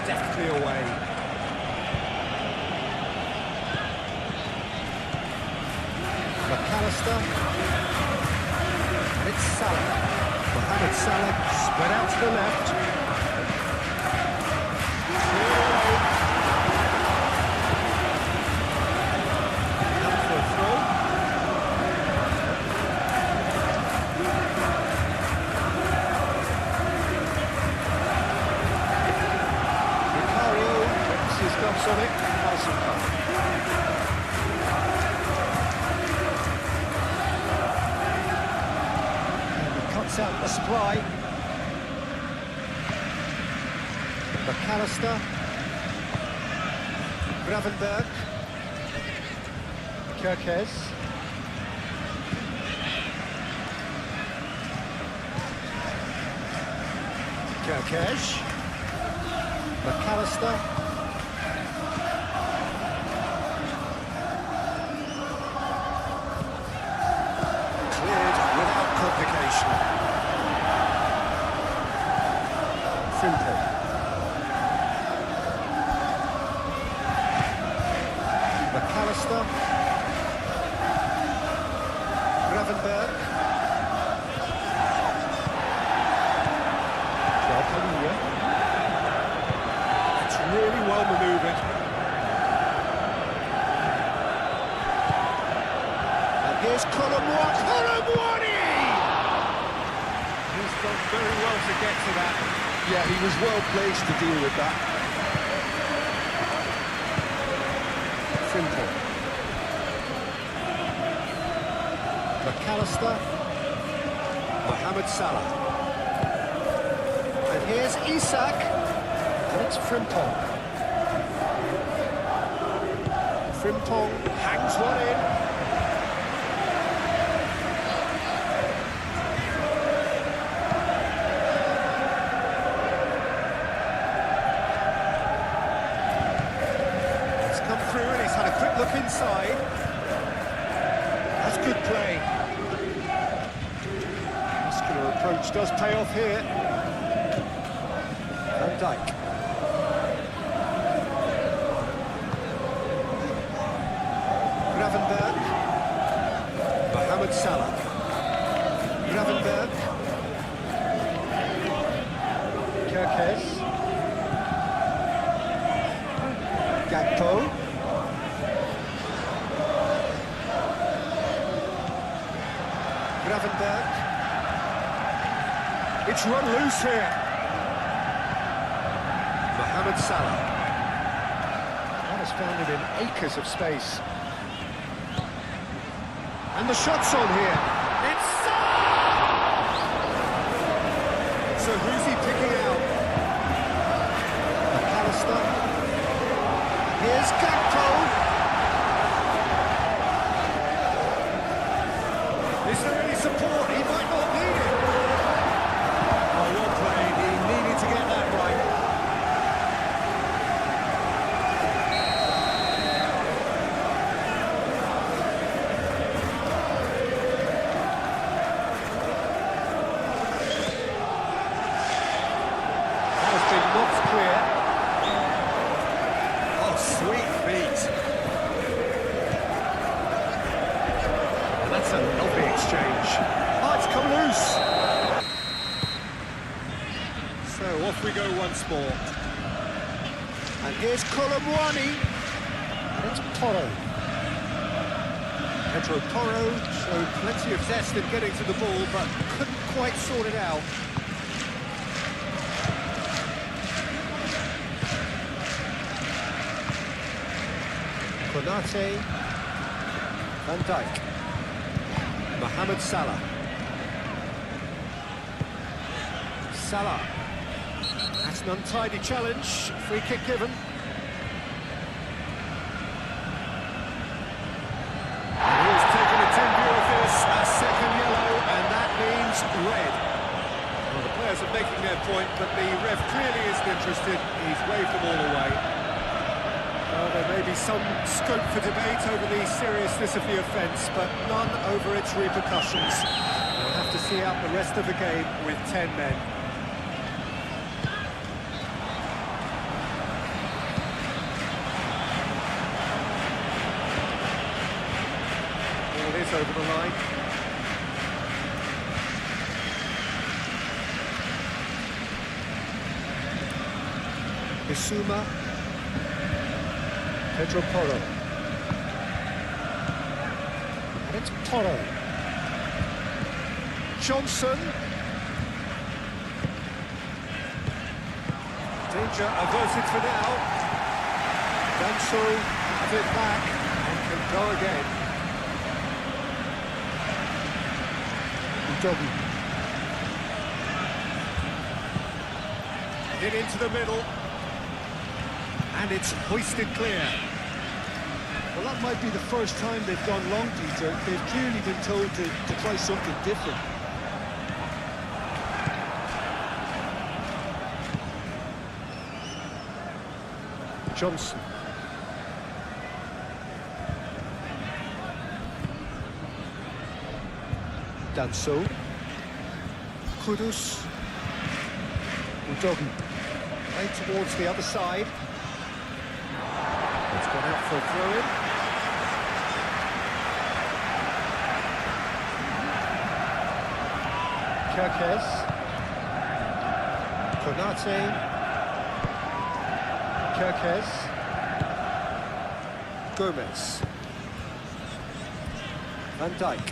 Deftly away. McAllister, and it's Salah. Mohamed Salah spread out to the left. Out for a throw. Ricario, puts his gloves on it, has some fun. Out the supply. McAllister. Gravenberg. Kerkez. Kerkez. McAllister. Cleared without complication. Simple. McAllister. Gravenberg. Joao Padilla. It's really well manoeuvred. And here's Colomboani! He's done very well to get to that. Yeah, he was well placed to deal with that. Simple. McAllister. Mohamed Salah. And here's Isak. And it's Frimpong. Frimpong hangs one in. It's come through and he's had a quick look inside. That's good play. Muscular approach does pay off here. Van Dijk. Gravenberg. Mohamed Salah. Gravenberg. Kerkez. Gakpo. Gravenberg. It's run loose here. Mohamed Salah. That has found him in acres of space. And the shot's on here. It's Salah! So who's he picking out? McAllister. Here's Gakpo. Is there any support? He might not need it. Oh, well played. He needed to get that right. Knocked clear. Oh, sweet feet. And that's a lovely exchange. Oh, it's come loose. So off we go once more. And here's Colomwani. And it's Porro. Pedro Porro showed plenty of zest in getting to the ball, but couldn't quite sort it out. Konate, Van Dijk, Mohamed Salah. Salah. That's an untidy challenge. Free kick given. And he's taken a 10 view of this, a second yellow, and that means red. Well, the players are making their point, but the ref clearly isn't interested. He's waved them all away. Well, there may be some scope for debate over the seriousness of the offence, but none over its repercussions. We'll have to see out the rest of the game with 10 men. Well, it is over the line. Bissouma. Pedro Porro. And it's Porro. Johnson. Danger averted for now. Danso has it back and can go again. Udogi. Hit into the middle. And it's hoisted clear. Well, that might be the first time they've gone long, Peter. They've clearly been told to try something different. Johnson. Danso. Kudus. Udogi. Way towards the other side. It's gone out for a throw-in. Kerkez. Konate. Kerkez. Gomez. Van Dijk.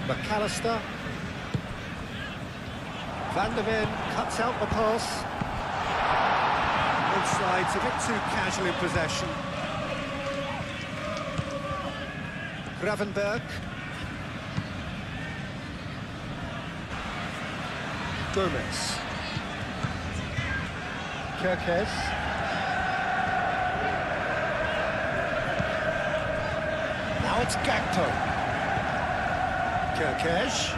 McAllister. Van der Ven cuts out the pass. Both sides a bit too casual in possession. Gravenberg. Gomez. Kirkes. Now it's Gakpo. Kirkes.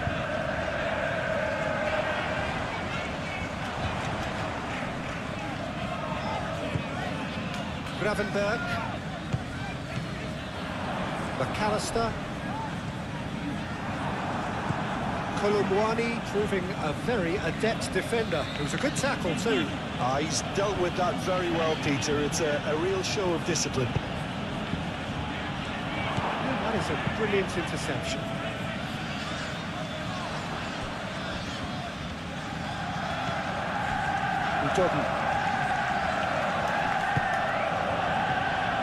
Gravenberg. McAllister. Kolomwani proving a very adept defender. It was a good tackle too. He's dealt with that very well, Peter. It's a real show of discipline. That is a brilliant interception. Udogi.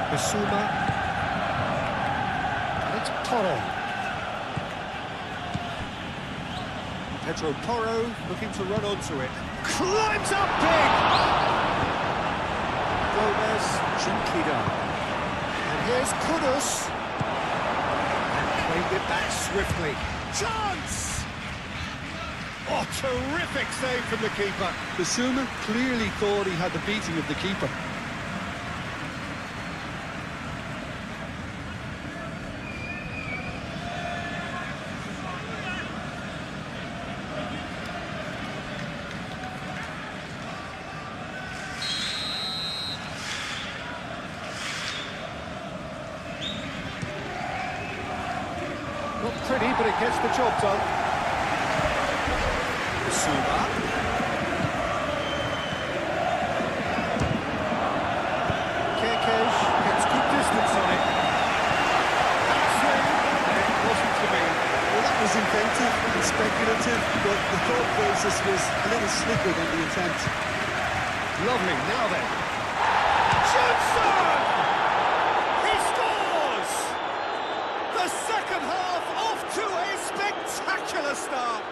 Bissouma. And it's Porro. Pedro Porro looking to run onto it. Climbs up big! Gomez gently down. And here's Kudus. And played it back swiftly. Chance! Oh, terrific save from the keeper. Bissouma clearly thought he had the beating of the keeper. Not pretty, but it gets the job done. Bissouma. Kirkes gets good distance on it. That's it. It wasn't to be. Well, that was inventive and speculative, but the thought process was a little slicker than the intent. Lovely, now then. Johnson! He scores! The second half off to a spectacular start.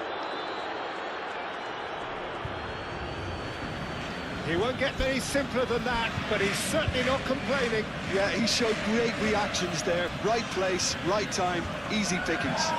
He won't get any simpler than that, but he's certainly not complaining. Yeah, he showed great reactions there. Right place, right time, easy pickings.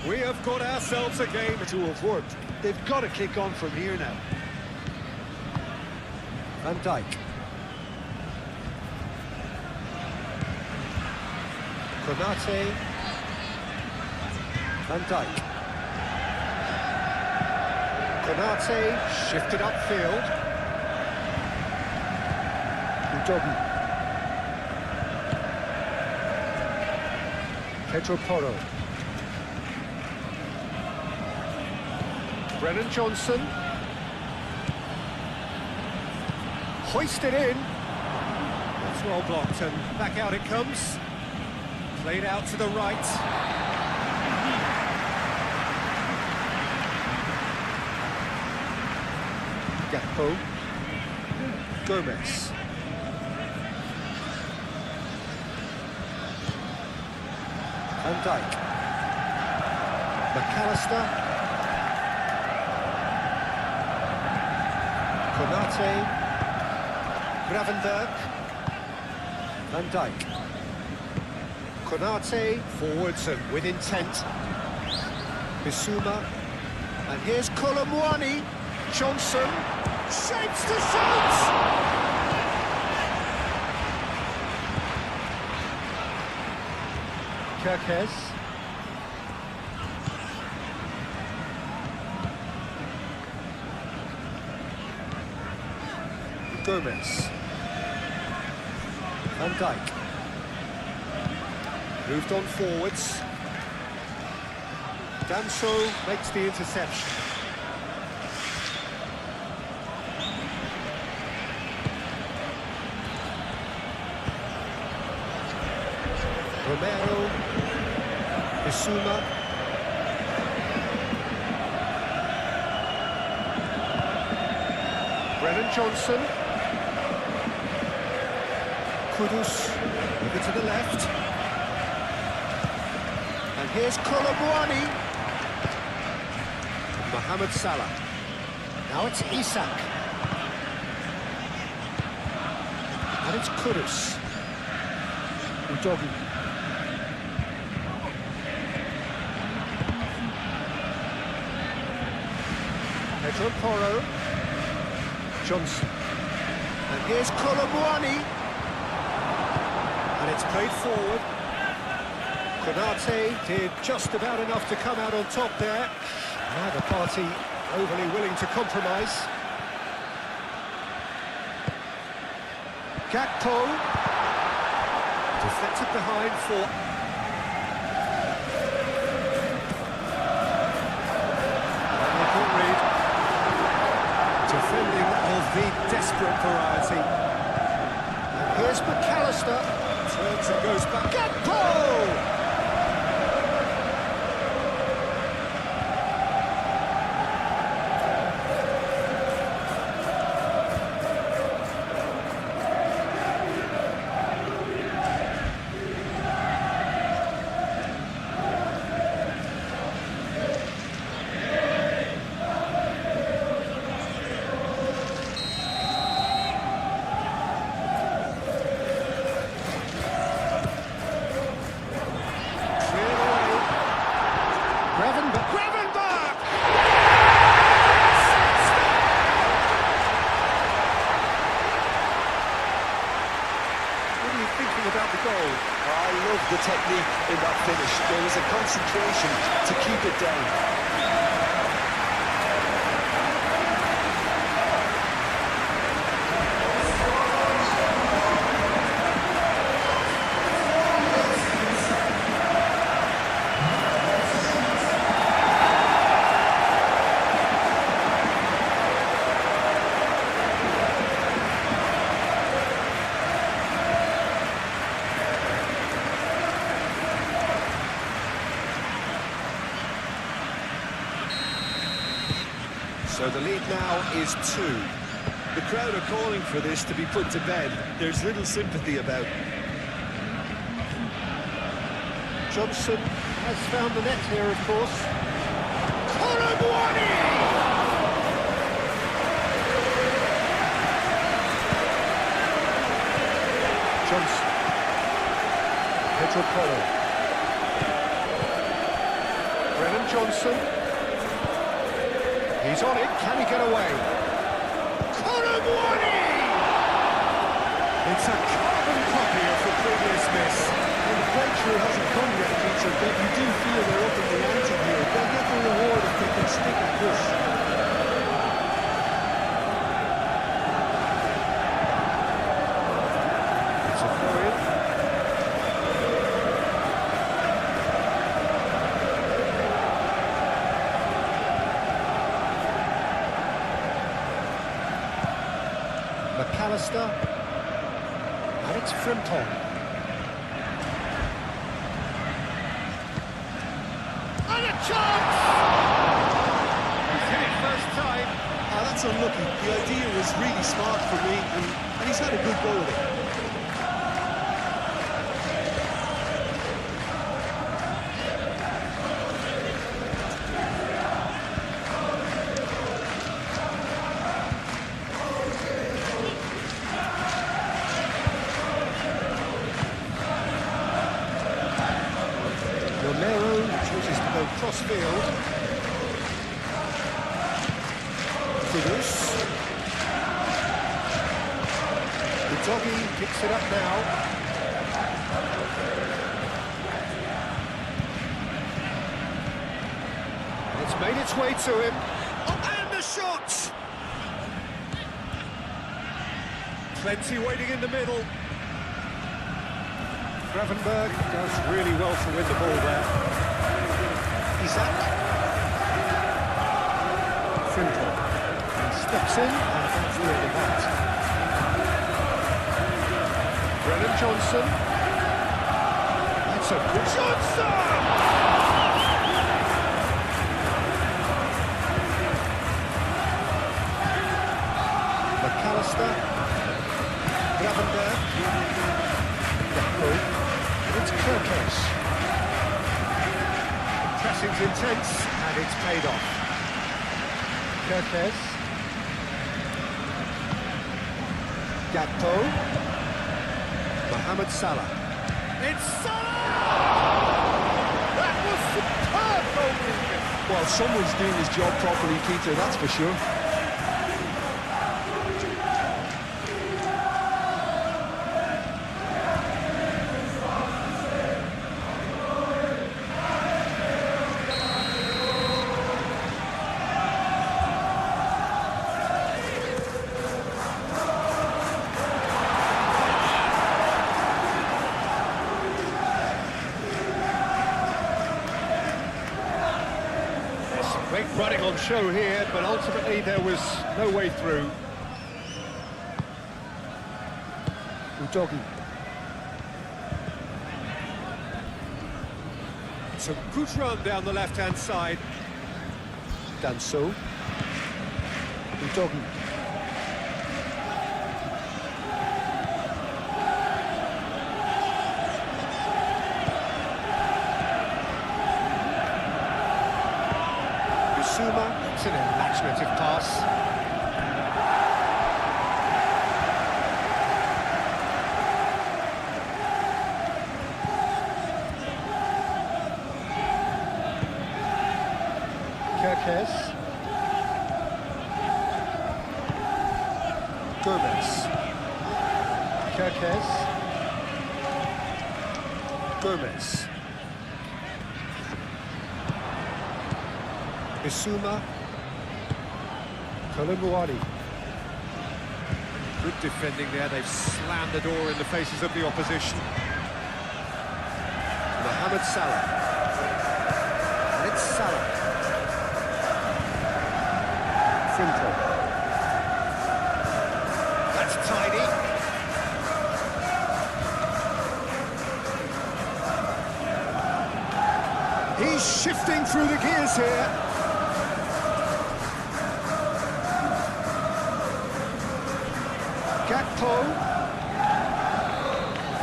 We have got ourselves a game To have worked. They've got to kick on from here now. Van Dijk. Konate. Van Dijk. Konate shifted upfield. Udogi. Pedro Porro. Brennan Johnson. Hoisted in. That's well blocked and back out it comes. Played out to the right. Gakpo. Gomez. Van Dijk. McAllister. Konate, Gravenberg, Van Dijk. Konate forwards and with intent. Bissouma, and here's Kolomwani. Johnson shapes to shoot. Kirkes. Gomez. Van Dijk. Moved on forwards. Danso makes the interception. Romero. Bissouma. Brennan Johnson. Kudus, over to the left. And here's Kolomuani. Mohamed Salah. Now it's Isak. And it's Kudus. Udogi. Pedro Porro. Johnson. And here's Kolomuani. And it's played forward. Konate did just about enough to come out on top there. Neither party overly willing to compromise. Gakpo. Deflected behind for... Reed. Defending of the desperate variety. And here's McAllister. Turns and goes back. Gakpo! About the goal. I love the technique in that finish. There was a concentration to keep it down. So the lead now is 2. The crowd are calling for this to be put to bed. There's little sympathy about. Johnson has found the net here, of course. Kolomuani! Johnson. Pedro Porro. Brennan Johnson. He's on it, can he get away? Kolomuani! It's a carbon copy of the previous miss. And the breakthrough hasn't come yet, Peter, but you do feel they're up in the ante here. They'll get the reward if they can stick and push. It's a throw-in. McAllister, and it's Frimpong. And a chance! He's hit it first time. That's unlucky. The idea was really smart for me, and he's had a good go of it. Chooses to go cross-field. Kudus. The doggy picks it up now. It's made its way to him. Oh, and the shot! Plenty waiting in the middle. Gravenberg does really well to win the ball there. Isak. Frimpong. And steps in, and that's the end of that. Brennan Johnson. That's a good Johnson! McAllister. Gravenberg. Gakpo. And it's Kirkes. The pressing's intense, and it's paid off. Kirkes. Gakpo. Mohamed Salah. It's Salah! That was superb goalkeeping! Well, someone's doing his job properly, Peter, that's for sure. Great running on show here, but ultimately there was no way through. Udogi. It's a good run down the left-hand side. Danso. Udogi. It's an imaginative pass. Kirkes. Gomez. Kirkes. Gomez. Bissouma. Colomboani. Good defending there, they've slammed the door in the faces of the opposition. Mohamed Salah. And it's Salah. Frimpong. That's tidy. He's shifting through the gears here. Gakpo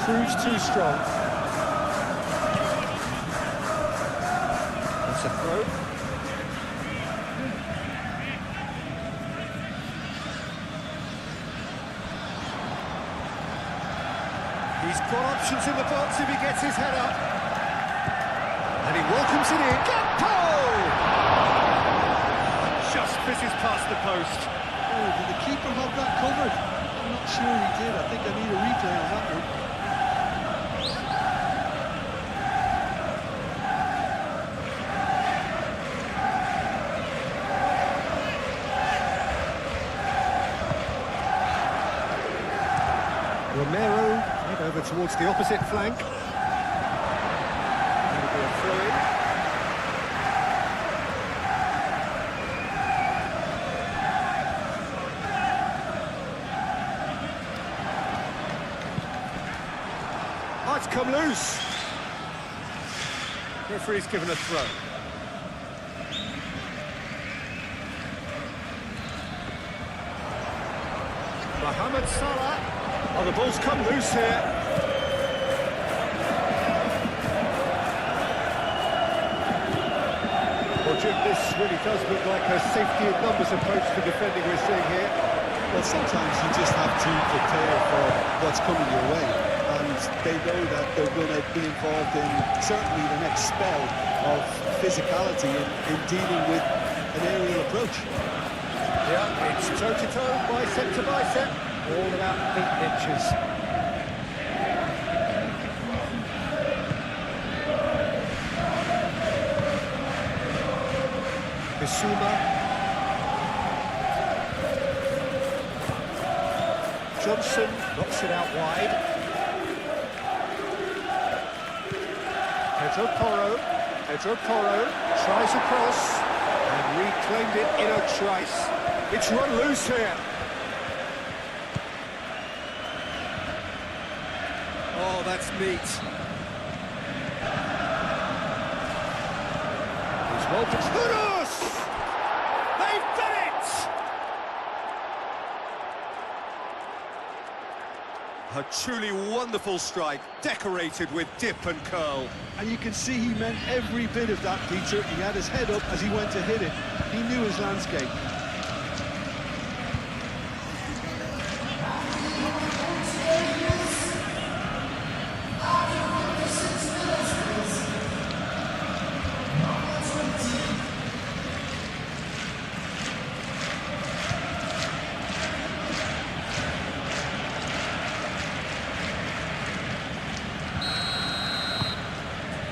proves too strong. That's a throw. He's got options in the box if he gets his head up. And he welcomes it in. Gakpo! Just misses past the post. Oh, did the keeper have that covered? I'm not sure he did. I think I need a replay on that one. Romero head over towards the opposite flank. That'll be a throw-in. Oh, it's come loose. Referee's given a throw. Mohamed Salah. Oh, the ball's come loose here. Well, Jim, this really does look like a safety in numbers approach to defending we're seeing here. Well, sometimes you just have to prepare for what's coming your way. And they know that they're going to be involved in certainly the next spell of physicality in dealing with an aerial approach. Yeah, it's toe-to-toe, bicep to bicep, all about 8 inches. Bissouma. Johnson knocks it out wide. Pedro Porro tries across and reclaimed it in a trice. It's run loose here. Oh, that's neat. He's well Kudus! They've done it! A truly wonderful strike, decorated with dip and curl. And you can see he meant every bit of that, Peter. He had his head up as he went to hit it. He knew his landscape.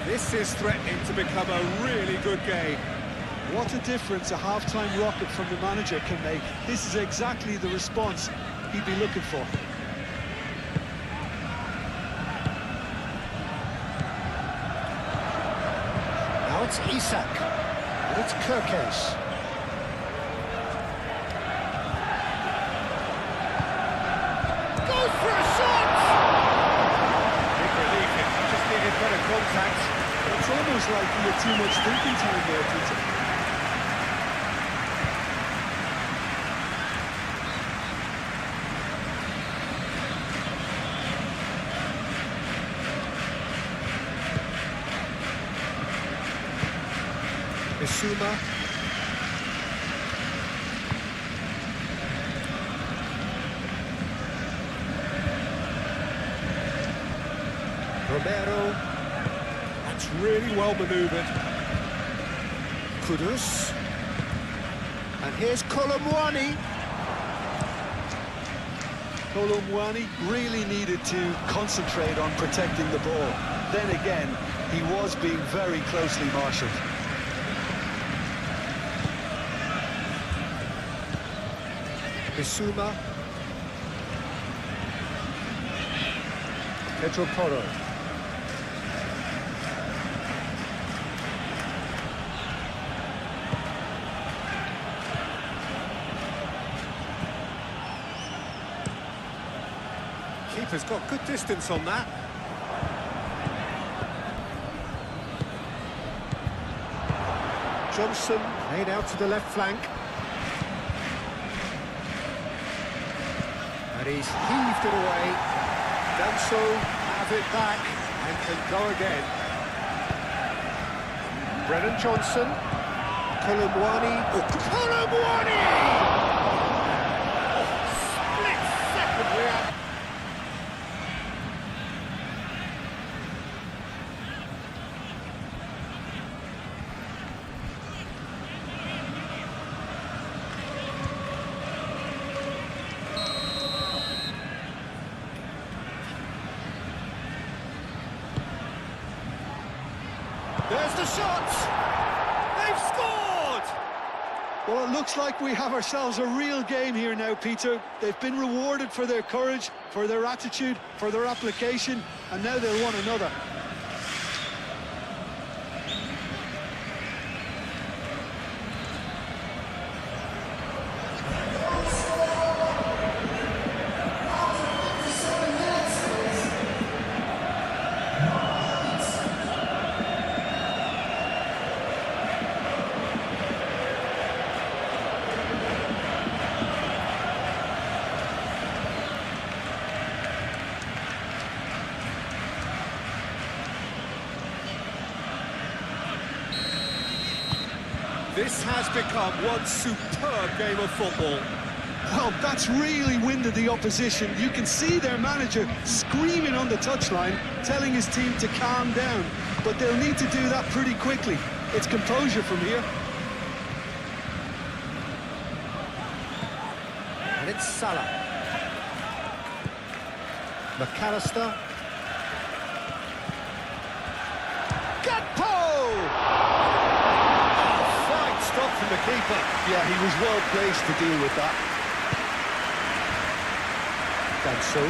This is threatening to become a really good game. What a difference a half-time rocket from the manager can make. This is exactly the response he'd be looking for. Now it's Isak, and it's Kirkes. Goes for a shot! Big relief, it just needed better contact. It's almost like he had too much thinking time there, Peter. Bissouma. Romero. That's really well manoeuvred. Kudus. And here's Colomwani. Colomwani really needed to concentrate on protecting the ball. Then again, he was being very closely marshalled. Bissouma. Pedro Porro. Keeper's got good distance on that. Johnson laid out to the left flank. And he's heaved it away. Danso have it back and can go again. Brennan Johnson. Colomwani. Oh, Colomwani! Split second reaction. There's the shot! They've scored! Well, it looks like we have ourselves a real game here now, Peter. They've been rewarded for their courage, for their attitude, for their application, and now they'll want another. This has become one superb game of football. Well, that's really winded the opposition. You can see their manager screaming on the touchline, telling his team to calm down. But they'll need to do that pretty quickly. It's composure from here. And it's Salah. McAllister. Gakpo! Fine stop from the keeper. Yeah, he was well placed to deal with that. Danso.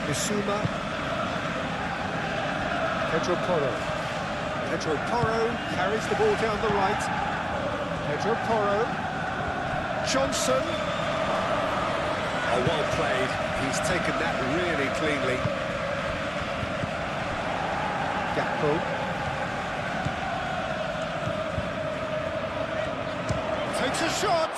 Bissouma. Pedro Porro. Pedro Porro carries the ball down the right. Pedro Porro. Johnson. Oh, well played. He's taken that really cleanly. Gakpo. Takes a shot.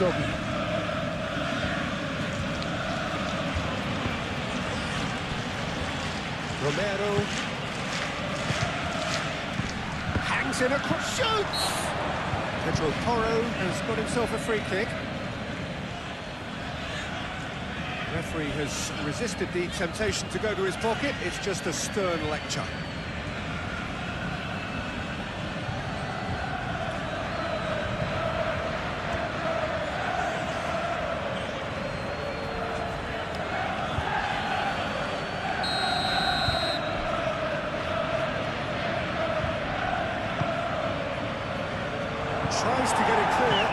Udogi. Romero. Hangs in across, shoots! Pedro Porro has got himself a free kick. The referee has resisted the temptation to go to his pocket. It's just a stern lecture. Tries to get it clear.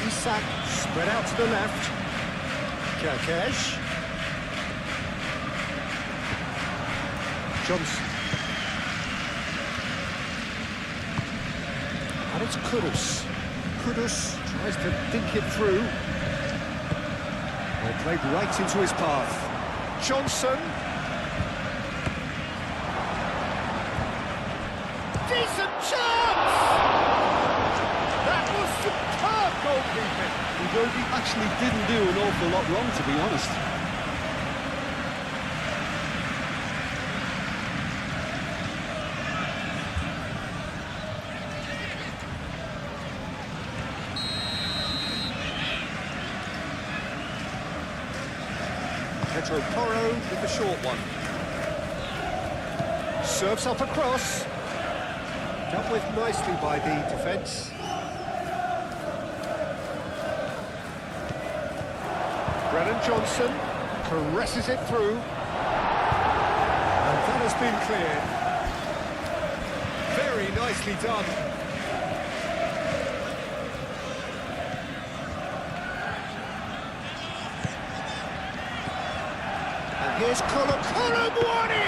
Isak spread out to the left. Kerkesh. Johnson. And it's Kudus. Kudus tries to dink it through. Well, played right into his path. Johnson. Decent chance! That was superb goalkeeping. Although he actually didn't do an awful lot wrong, to be honest. Pedro Porro with the short one. Serves up across. Dealt with nicely by the defence. Brennan Johnson caresses it through. And that has been cleared. Very nicely done. Here's Colomwani!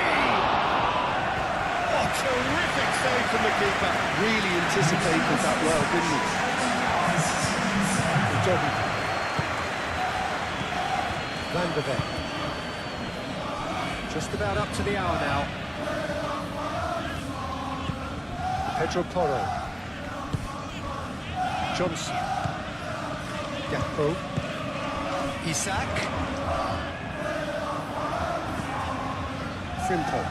Oh, terrific save from the keeper. Really anticipated that well, didn't he? Udogi. Van de Ven. Just about up to the hour now. Pedro Porro. Johnson. Gakpo. Isak. Frimpong.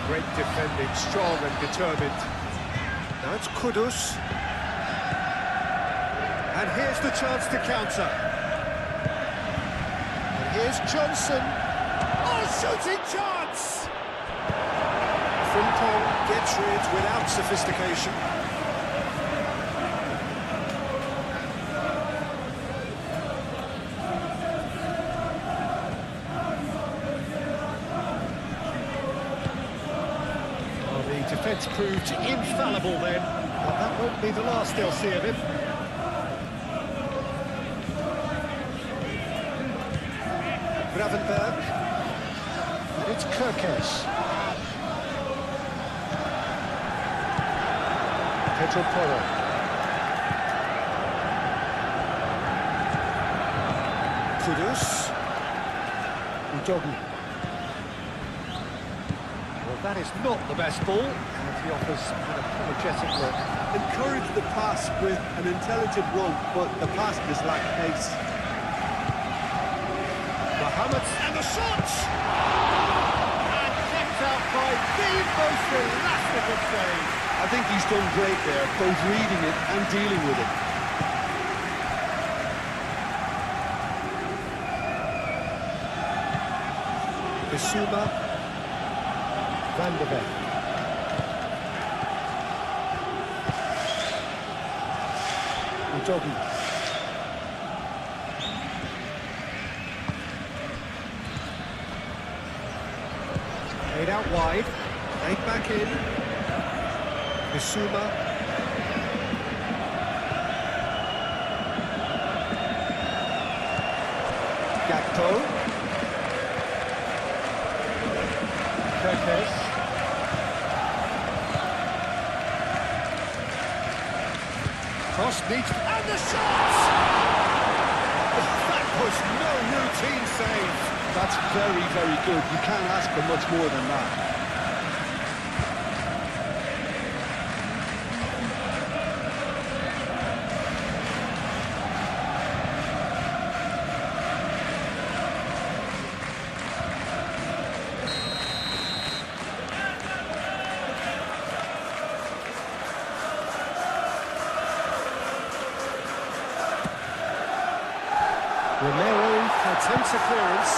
Great defending, strong and determined. Now it's Kudus. And here's the chance to counter. And here's Johnson. Oh, shooting chance! Frimpong gets rid without sophistication. Defence proved infallible then, but that won't be the last they'll see of him. Gravenberg, and it's Kerkesh. Pedro Porro. Kudus. Udogi. That is not the best ball, and he offers an apologetic look. Encouraged the pass with an intelligent run, but the pass just lacked pace. Mohamed, and the shot! And kept out by the most elastic of saves. I think he's done great there, both reading it and dealing with it. Bissouma. Van de Ven. Udogi. Played out wide. Played back in. Bissouma. Gakpo. Kerkesh. Cross needs, and the shot! That's very, very good. You can't ask for much more than that. Romero attempts a clearance.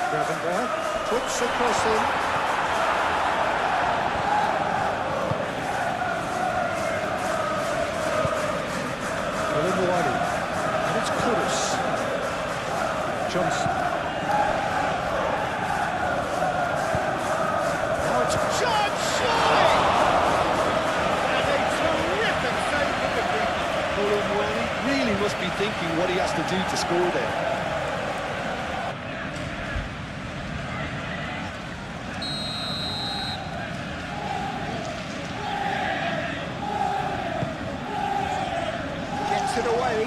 Gravenberg puts a cross in. Colomboani. And it's Kudus. Johnson. Now it's Johnson! And a terrific save from the keeper. Colomboani really must be thinking what he has to do to score there. Gets it away.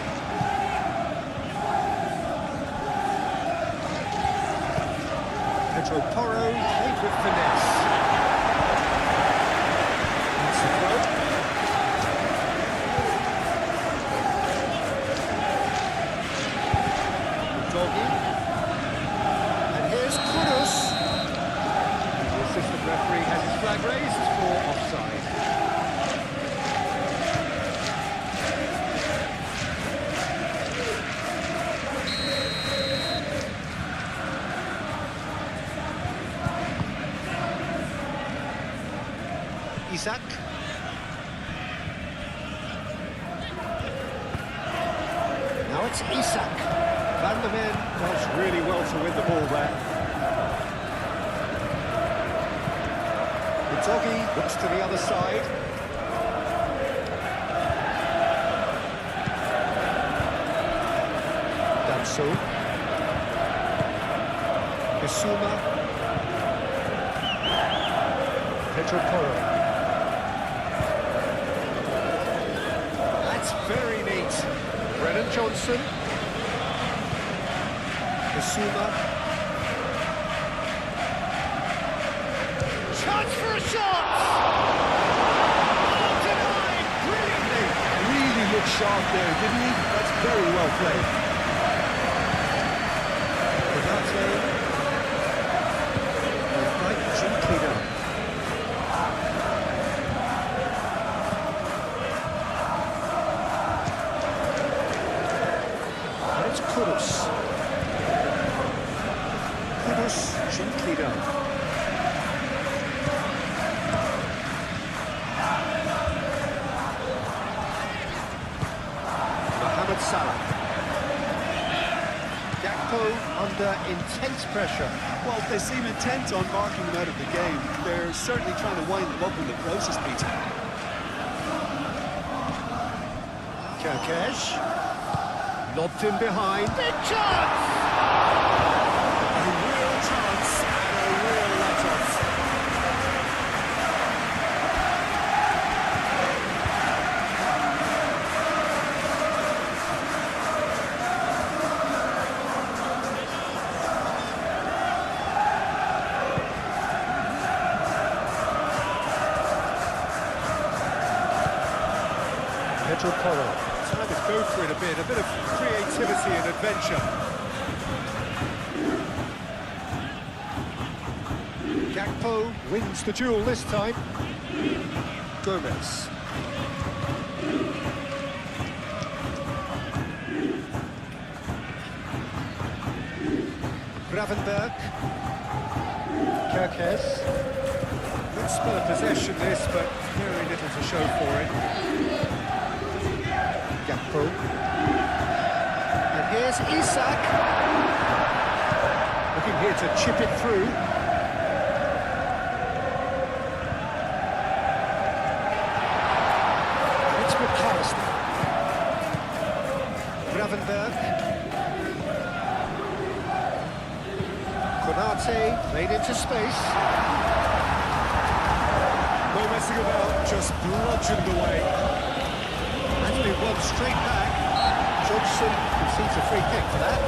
Pedro Porro played with finesse. That's the throw. Doggy. And here's Kudus. The assistant referee has his flag raised for offside. Isak. Now it's Isak. Van der Ven does really well to win the ball there. Doggy looks to the other side. Danso. Bissouma. Pedro Porro. That's very neat. Brennan Johnson. Bissouma. Chance for a shot! Denied brilliantly. Really looked sharp there, didn't he? That's very well played. Konate. Right, gently down. And it's Kudus. Kudus gently down. Mohamed Salah. Gakpo under intense pressure. Well, they seem intent on marking him out of the game. They're certainly trying to wind him up in the process, Peter. Kerkesh. Lobbed in behind. Big chance! A real chance and a real let-off. Pedro Porro. Time to go for it a bit of creativity and adventure. Gakpo wins the duel this time. Gomez. Gravenberg. Kerkez. Good spell of possession this, but very little to show for it. Gakpo. And here's Isak. Looking here to chip it through. It's McAllister. Gravenberg. Konate made into space. No messing about, just bludgeoned away. That's been won straight back. Johnson concedes a free kick for that.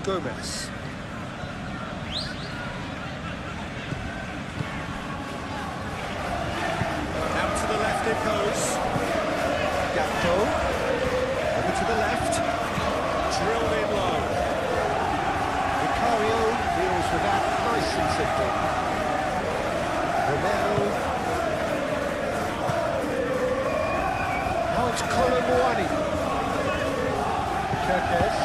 Gomez. Out to the left it goes. Gakpo. Over to the left. Drilled in low. Vicario deals with that nice and simple. Romero. Now it's Colomboani. Kirkes.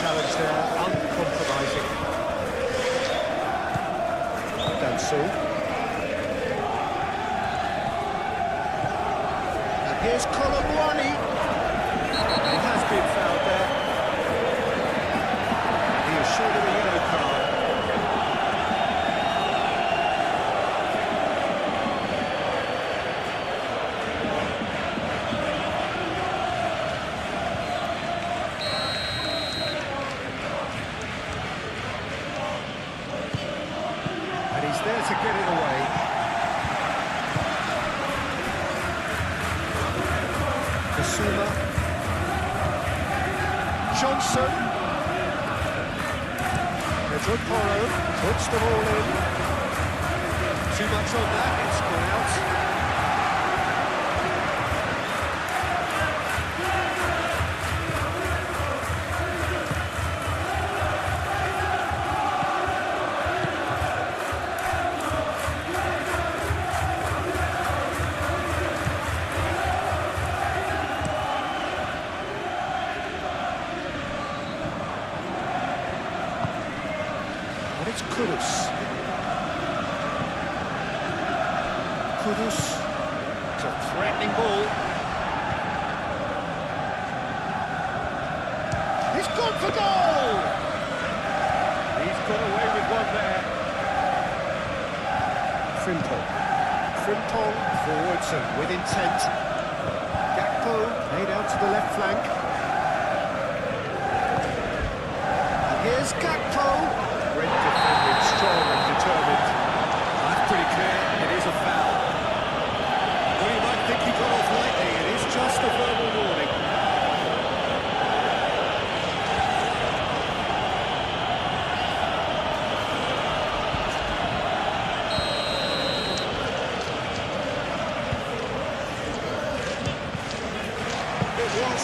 Challenge there, uncompromising. Danso. And here's Colomboani. He has been fouled there. He is shown him a yellow card. He's there to get it away. Basuma. Johnson. Pedro Porro puts them all in. Too much on that, it's gone out. It's Kudus. Kudus. It's a threatening ball. He's gone for goal! He's got away with one there. Frimpong. Frimpong forwards and with intent. Gakpo laid out to the left flank. And here's Gakpo. Defending, strong and determined. That's pretty clear, it is a foul. Well, you might think he got off lightly, it is just a verbal warning.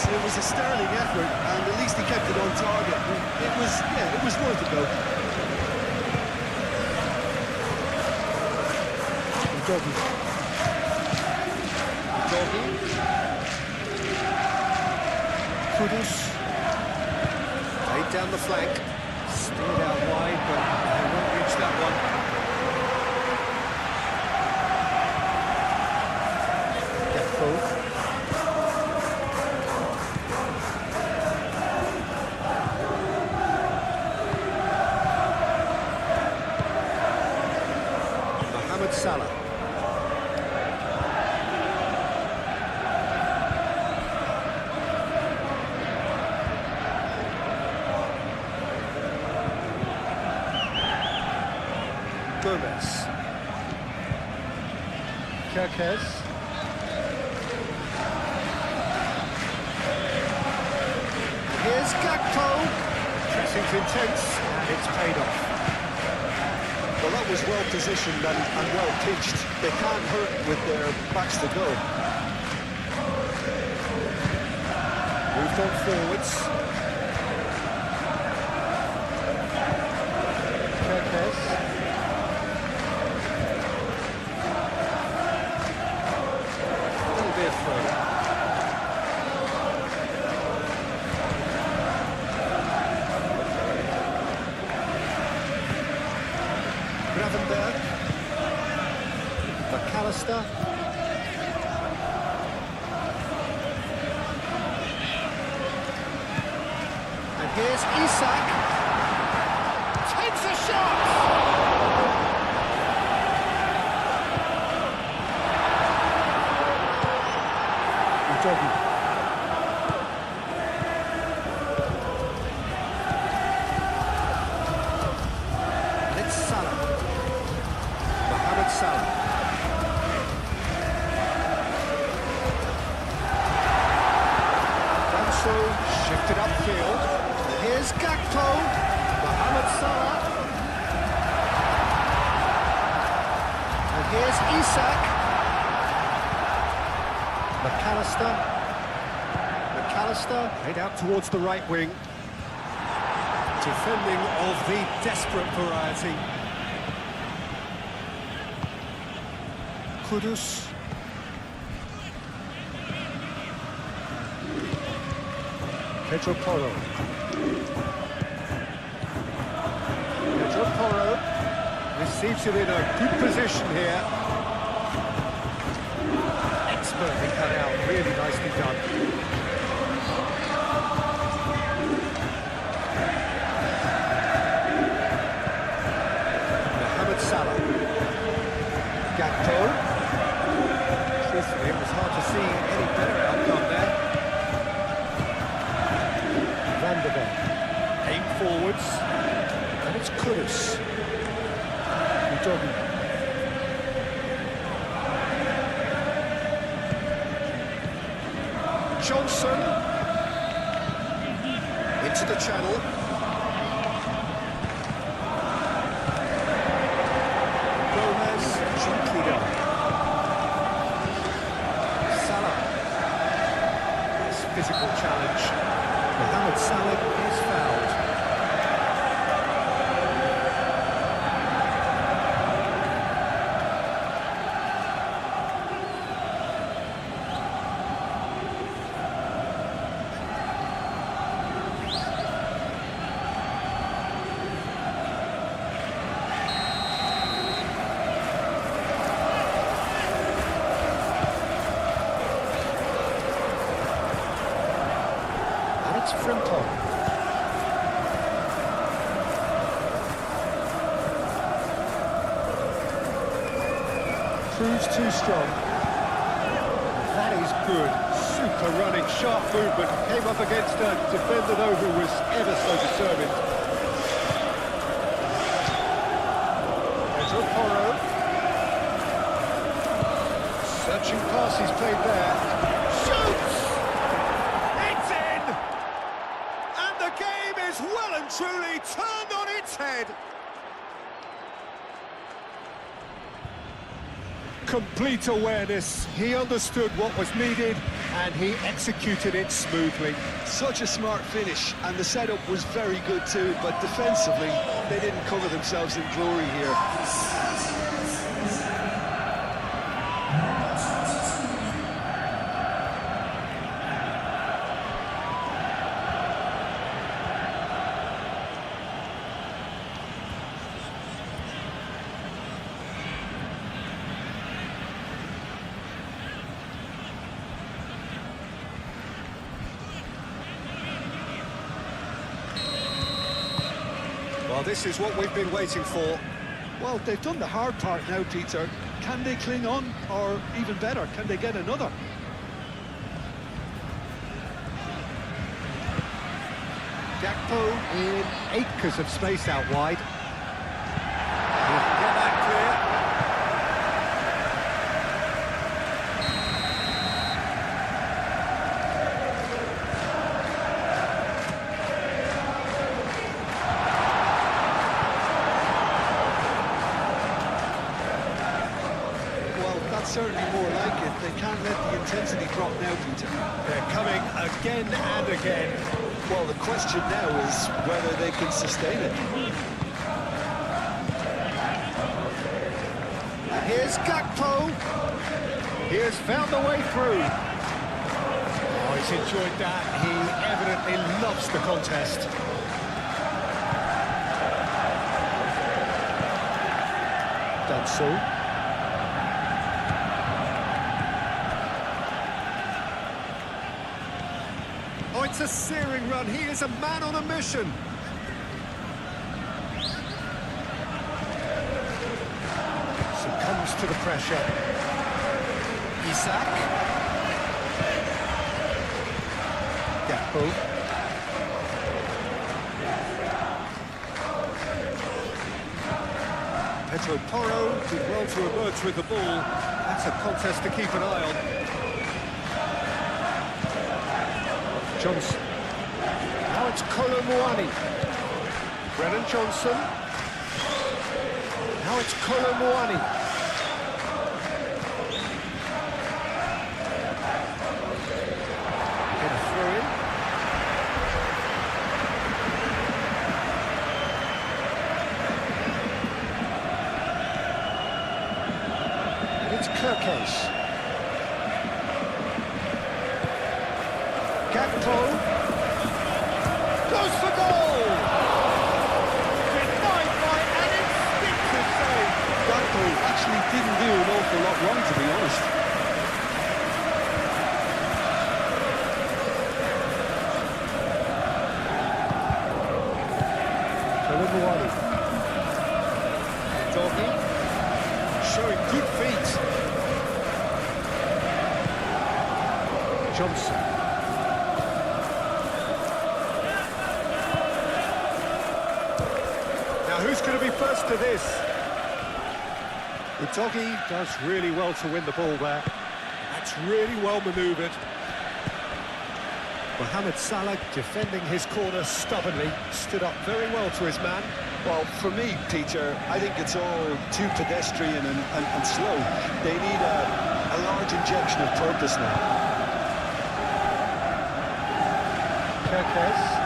It was a sterling effort, and at least he kept it on target. It was worth a go. Doggy. Kudus. Laid down the flank. Steered out wide, but they won't reach that one. Gakpo. Salah. Gomez. Kirkes. Here's Gakpo. Pressing's intense, and it's paid off. Well, that was well positioned and well pitched. They can't hurt with their backs to go. Moved on forwards. Kirkes. A little bit further. Gravenberg. McAllister. And here's Isak. finds the shot! Udogi. And it's Salah. Mohamed Salah. Danso shifted upfield. Here's Gakpo. Mohamed Salah. And here's Isak. McAllister head out towards the right wing. Defending of the desperate variety. Kudus. Pedro Porro. Pedro Porro receives it in a good position here. Expertly cut out, really nicely done. Mohamed Salah. Gakpo. Truthfully, it was hard to see any better outcome there. Van der Beek. Aim forwards. And it's Kudus. Udogi. Johnson into the channel. Gomez gently down. Salah. Nice physical challenge. Mohamed Salah is fouled. Frimpong. Proves too strong. That is good. Super running, sharp movement. Came up against a defender though who was ever so determined. Pedro Porro. Searching pass he's played there. Shoots! Well and truly turned on its head. Complete awareness. He understood what was needed and he executed it smoothly. Such a smart finish, and the setup was very good too, but defensively they didn't cover themselves in glory here. Well, this is what we've been waiting for. Well, they've done the hard part now, Peter. Can they cling on, or even better, can they get another? Gakpo in acres of space out wide. He'll get that clear. Certainly more like it. They can't let the intensity drop now, Peter. They're coming again and again. Well, the question now is whether they can sustain it. Here's Gakpo. He has found the way through. Oh, he's enjoyed that. He evidently loves the contest. Danso. Oh, it's a searing run. He is a man on a mission. to the pressure. Isak. Gakpo. Pedro Porro did well to emerge with the ball. That's a contest to keep an eye on. Johnson. Now it's Kolo Muani. Brennan Johnson. Now it's Kolo Muani. Get a throw in. And it's Kirkes. Gakpo. Goes for goal! Denied by an instinctive save. Gakpo actually didn't do an awful lot wrong, to be honest. Kolomuani. Doggy. Showing good feet. Johnson. Now who's going to be first to this? Doggy does really well to win the ball there. That's really well manoeuvred. Mohamed Salah defending his corner stubbornly, stood up very well to his man. Well, for me, Peter, I think it's all too pedestrian and slow. They need a large injection of purpose now. Kirkes.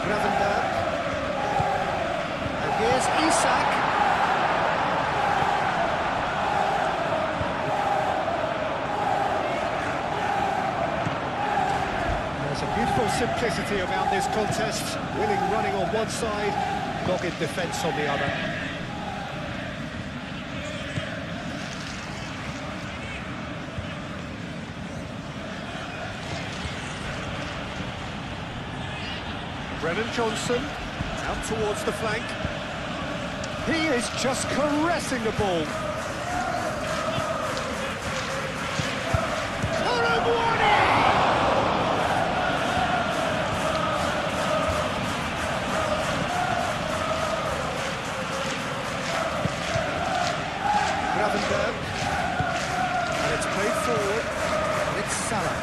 Gravenberg. And here's Isak. There's a beautiful simplicity about this contest. Willing running on one side, dogged defence on the other. Brennan Johnson, out towards the flank. He is just caressing the ball. Gravenberg. And it's played forward. And it's Salah.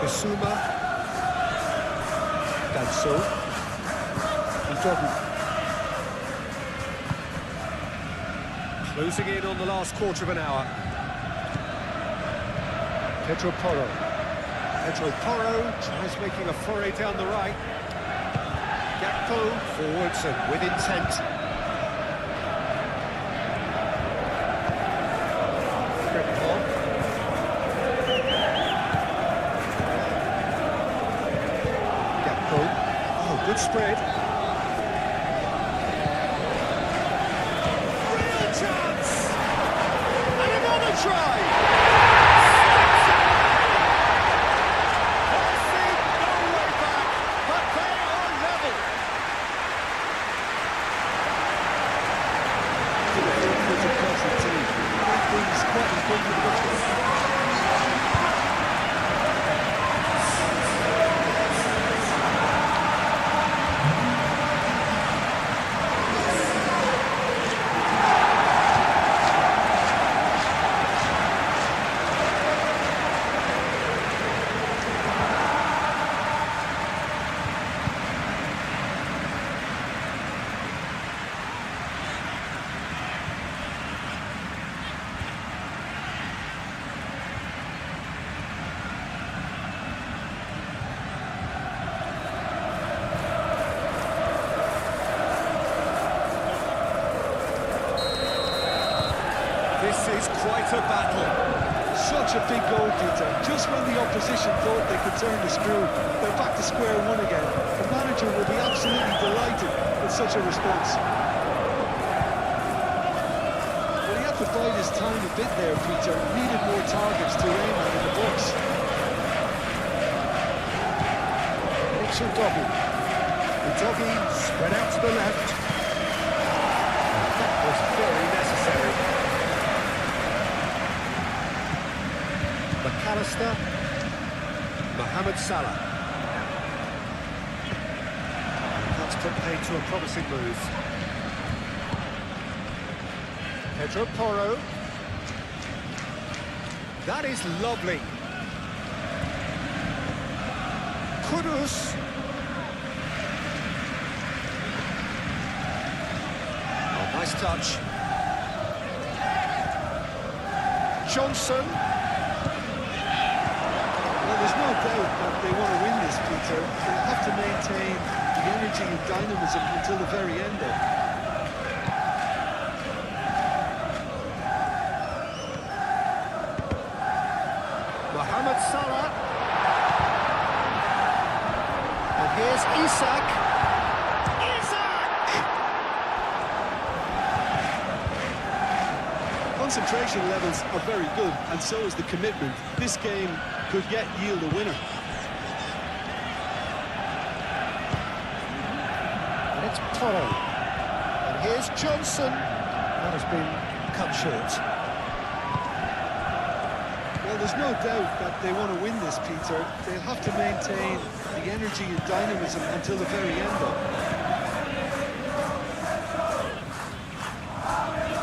Bissouma, Danso, and Jordan. Closing in on the last quarter of an hour. Pedro Porro. Pedro Porro tries making a foray down the right. Gakpo forwards and with intent. Good spread. Real chance! And another try! Passing no way back, but they are level. It's a classic team. I think it's quite important. This is quite a battle. Such a big goal, Peter. Just when the opposition thought they could turn the screw, they're back to square one again. The manager will be absolutely delighted with such a response. But he had to bide his time a bit there, Peter. Needed more targets to aim at in the box. Udogi. Udogi spread out to the left. That was very necessary. McAllister. Mohamed Salah. That's put paid to a promising move. Pedro Porro. That is lovely. Kudus. Oh, nice touch. Johnson. Well, there's no doubt that they want to win this, Peter. They'll have to maintain the energy and dynamism until the very end, though. Mohamed Salah. And here's Isak. Concentration levels are very good, and so is the commitment. This game could yet yield a winner. And it's Porro. And here's Johnson. That has been cut short. Well, there's no doubt that they want to win this, Peter. They'll have to maintain the energy and dynamism until the very end, though.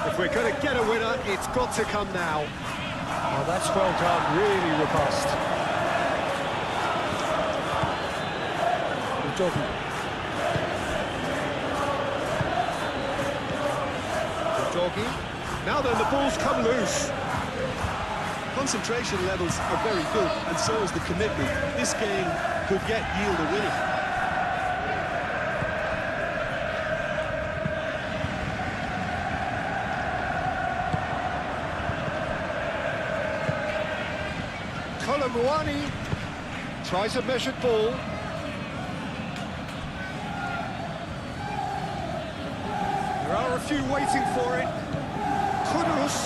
If we're going to get a winner, it's got to come now. Oh, that's well done, really robust. Udogi. Udogi. Now then, the ball's come loose. Concentration levels are very good, and so is the commitment. This game could yet yield a winner. Colomwani tries a measured ball. There are a few waiting for it. Kudus.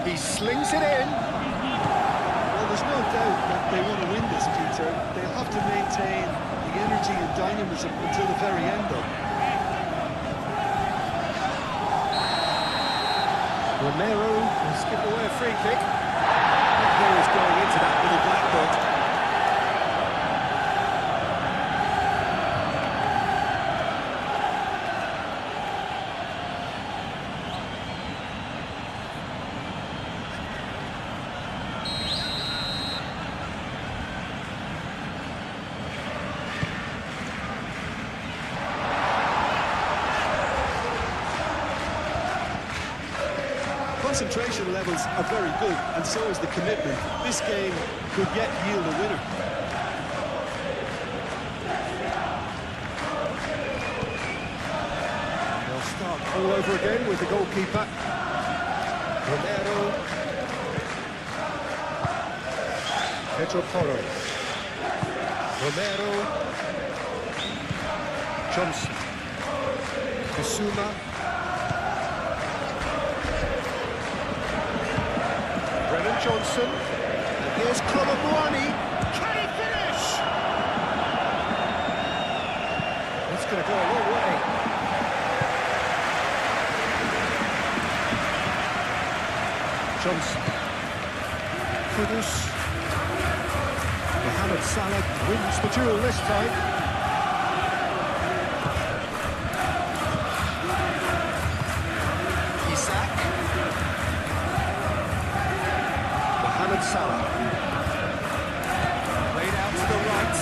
He slings it in. Well, there's no doubt that they want to win this, Peter. They'll have to maintain the energy and dynamism until the very end, though. Romero has given away a free kick. That ball is going into that little black box. Concentration levels are very good, and so is the commitment. This game could yet yield a winner. And they'll start all over again with the goalkeeper. Romero. Pedro Porro. Romero. Johnson. Bissouma. Johnson, and here's Colomwani. Can he finish? That's going to go a long way. Johnson. Kudus. Mohamed Salah wins the duel this time. Isak. Salah. Played out to the right.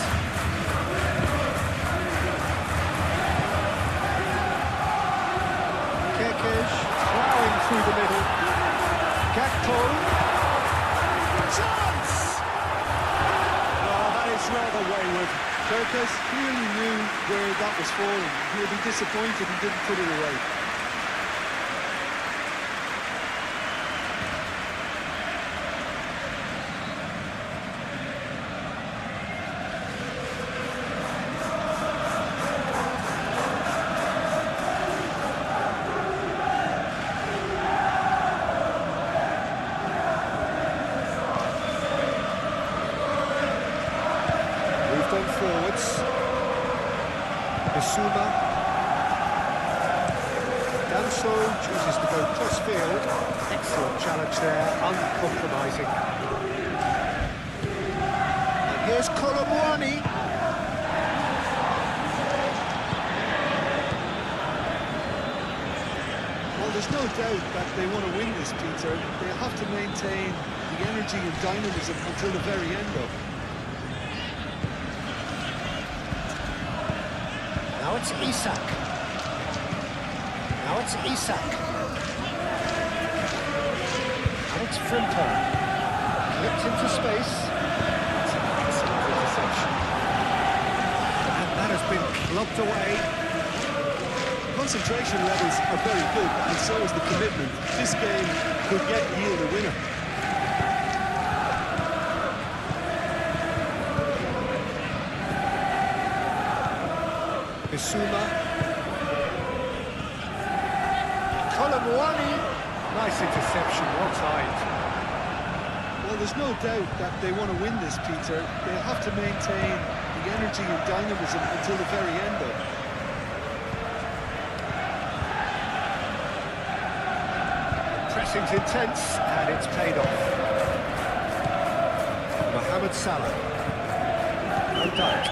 Kekes plowing through the middle. Gakpo. Chance! Oh, that is rather wayward. Kirkus clearly knew where that was falling. He'll be disappointed he didn't put it away. chooses to go cross-field. Excellent challenge there, uncompromising. And here's Colomboani. Well, there's no doubt that they want to win this, Peter. They'll have to maintain the energy and dynamism until the very end, though. Now it's Isak. Now it's Isak. And it's Frimpong. Flipped into space. It's an excellent interception. And that has been clubbed away. Concentration levels are very good, and so is the commitment. This game could yield a winner. Bissouma. Colomboani. Nice interception, well timed. Well, there's no doubt that they want to win this, Peter. They'll have to maintain the energy and dynamism until the very end, though. Pressing's intense, and it's paid off. Mohamed Salah. Van Dijk.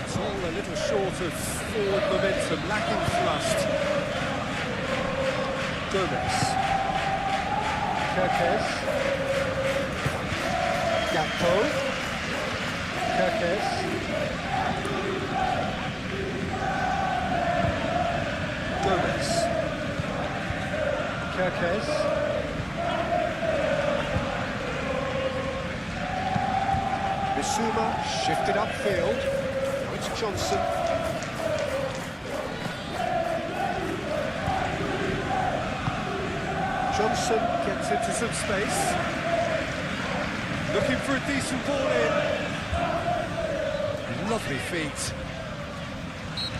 It's all a little short of forward momentum, lacking thrust. Gomez. Kerkez. Gakpo. Kerkez. Gomez. Kerkez. Bissouma shifted upfield. Now it's Johnson. Johnson gets into some space. Looking for a decent ball in. Lovely feet.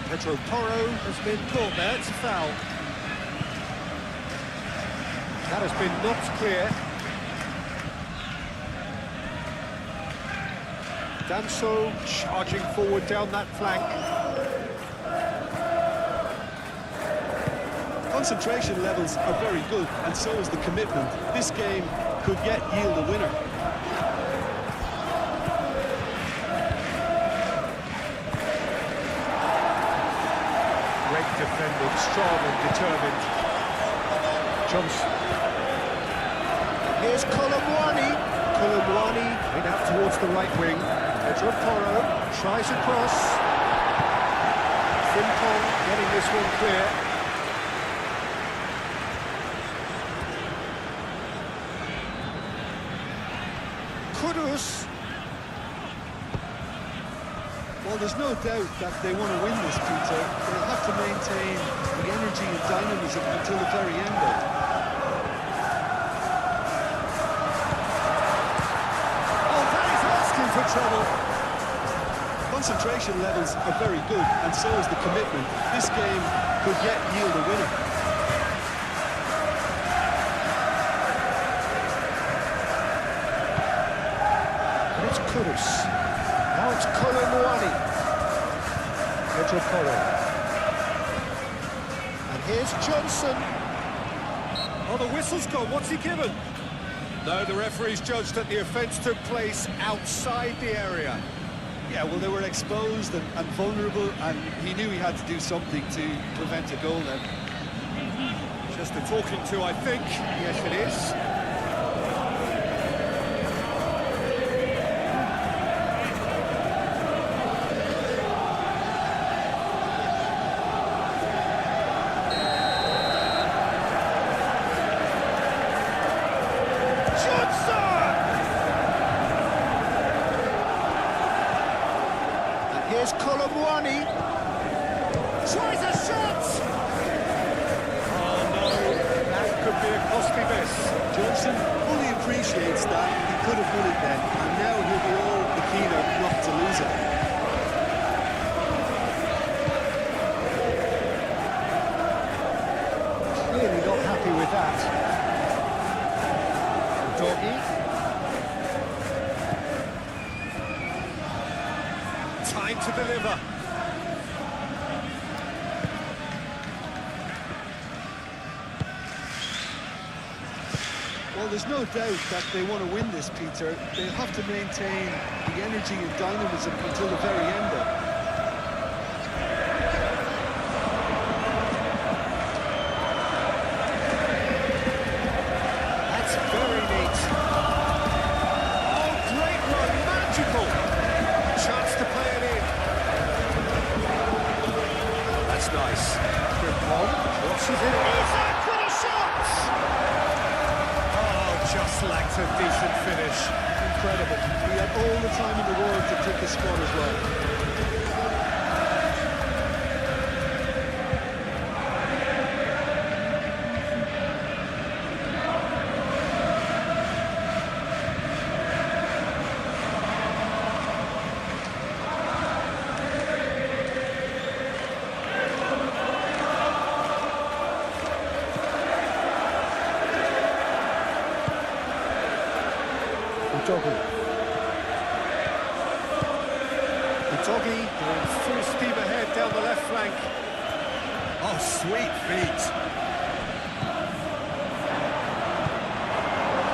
Pedro Porro has been caught there, it's a foul. That has been knocked clear. Danso charging forward down that flank. Concentration levels are very good, and so is the commitment. This game could yield a winner. Great defending, strong and determined. Johnson. Here's Colomboani. Colomboani in out towards the right wing. Pedro Porro tries across. Frimpong getting this one clear. Kudus. Well, there's no doubt that they want to win this, Peter. They'll have to maintain the energy and dynamism until the very end, though. Oh, that is asking for trouble. Concentration levels are very good, and so is the commitment. This game could yield a winner. And it's Kudus. Now it's Colomboani. Pedro Porro. And here's Johnson. Oh, the whistle's gone. What's he given? No, the referee's judged that the offence took place outside the area. Yeah, well, they were exposed and vulnerable, and he knew he had to do something to prevent a goal then. Just a talking to, I think. Yes, it is. Here's Colomboani. Tries a shot! Oh no, that could be a costly miss. Johnson fully appreciates that. He could have won it then, and now he'll be all the keener not to lose it. Clearly not happy with that. Doggy. Time to deliver. Well, there's no doubt that they want to win this, Peter. They'll have to maintain the energy and dynamism until the very end there. That's very neat. Oh, great run, magical. Chance to play it in. That's nice. Frimpong crosses it. Isaac with a shot! Oh, just lacked a decent finish. Incredible. He had all the time in the world to pick his spot as well. Doggy going full steam ahead down the left flank. Oh, sweet feet.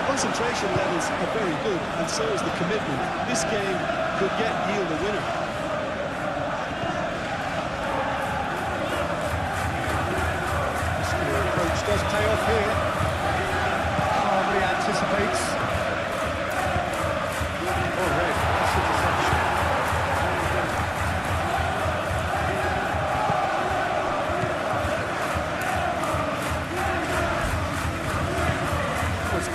Concentration levels are very good, and so is the commitment. This game could yet yield a winner. This new approach does pay off here. Calmly anticipates. Oh, red. That's a deception.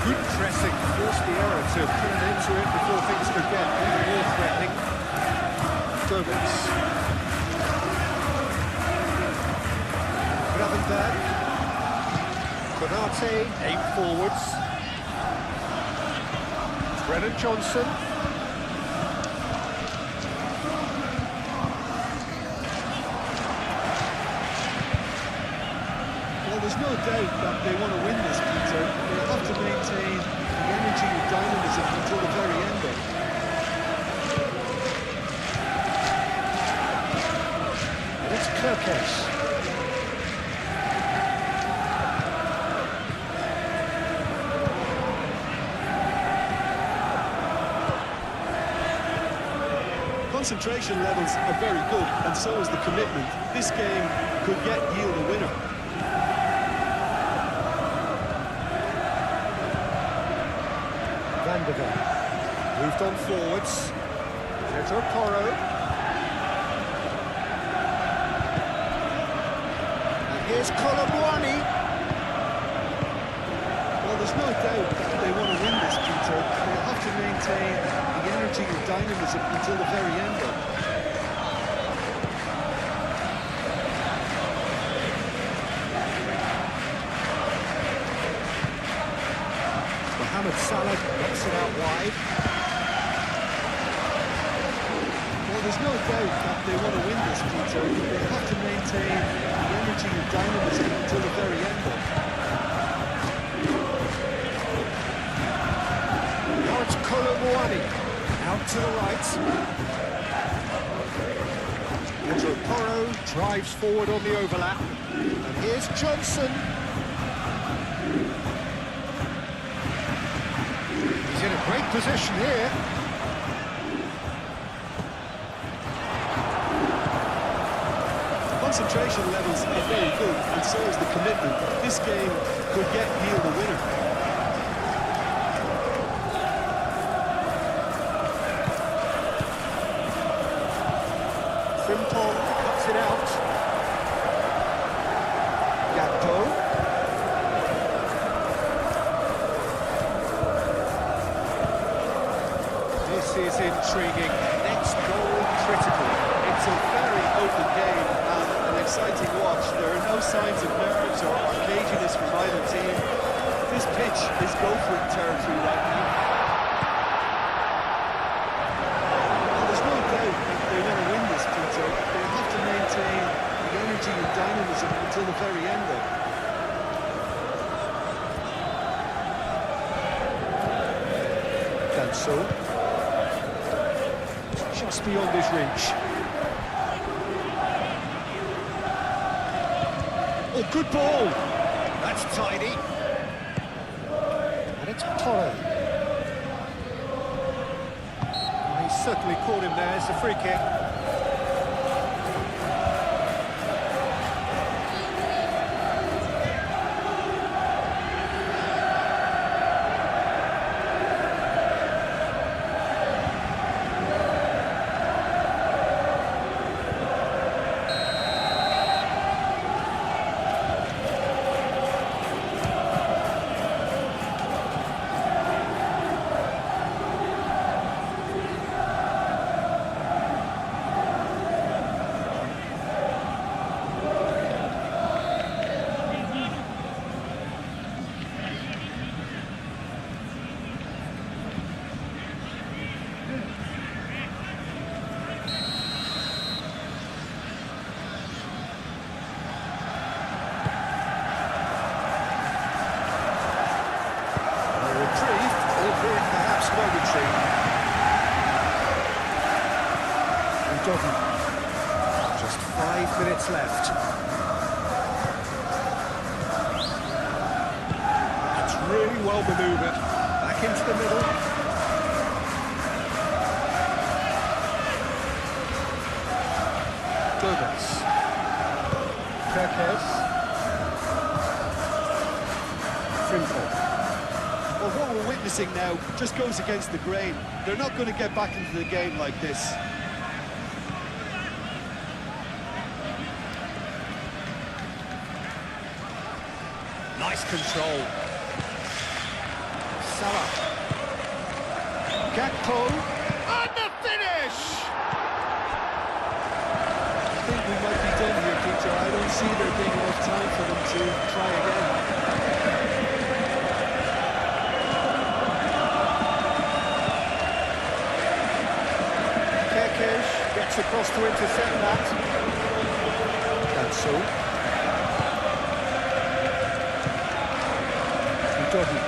Good pressing, forced the error to put an end to it before things could get even more threatening. Gomez. Gravenberg. Konate, aim forwards. Brennan Johnson. Well, there's no doubt that they want to win this, Peter. They'll have to maintain the energy and dynamism until the very end there. And it's Kirkesh. Concentration levels are very good, and so is the commitment. This game could yet yield a winner. Moved on forwards. Pedro Porro. And here's Colomboani. Well, there's no doubt that they want to win this, Peter. They'll have to maintain the energy and dynamism until the very end there. Mohamed Salah knocks it out wide. Well, there's no doubt that they want to win this, Peter. They'll have to maintain the energy and dynamism until the very end there. Now it's Colomboani. Out to the right. Pedro Porro drives forward on the overlap. And here's Johnson. He's in a great position here. Concentration levels are very good, and so is the commitment. This game could yet yield a winner. Frimpong cuts it out. Gakpo. This is intriguing. Next goal critical. It's a very open game and an exciting watch. There are no signs of nerves or caginess from either team. This pitch is go-for-it territory right now. Well, there's no doubt that they want to win this, Peter. They have to maintain the energy and dynamism until the very end there. Danso. Just beyond his reach. Oh, good ball. That's tidy. And it's Porro. He certainly caught him there. It's a free kick. Perhaps momentary. Just 5 minutes left. That's really well manoeuvred. Back into the middle. Gomez. Kirkes. Frimpong. Well, what we're witnessing now just goes against the grain. They're not going to get back into the game like this. Nice control. Salah. Gakpo. And the finish! I think we might be done here, Peter. I don't see there being enough time for them to try again. Gets across to intercept that. That's so. Udogi.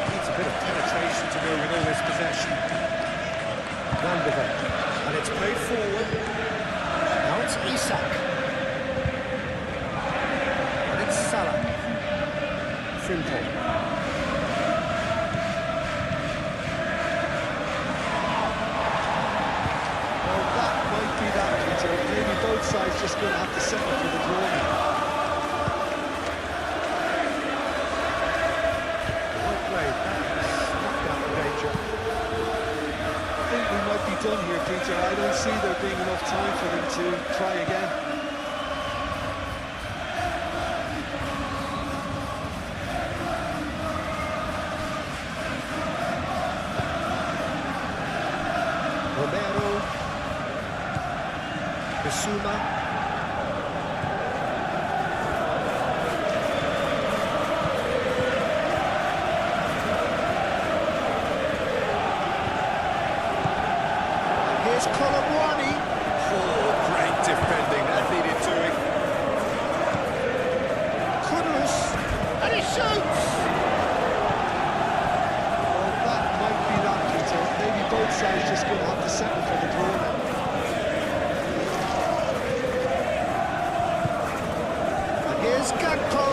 Needs a bit of penetration to go with all this possession. Van de Beek. And it's played forward. Now it's Isak. And it's Salah. Frimpong. Maybe both sides just going to have to settle for the draw now. Well played. Knocked out the danger. I think we might be done here, Peter. I don't see there being enough time for them to try again. Romero. Bissouma. Here's Colomwani. Oh, great defending. That needed doing. Kudus. And he shoots! Well, that might be that, Peter. Maybe both sides just going to have to settle for the draw now. Here's Gakpo.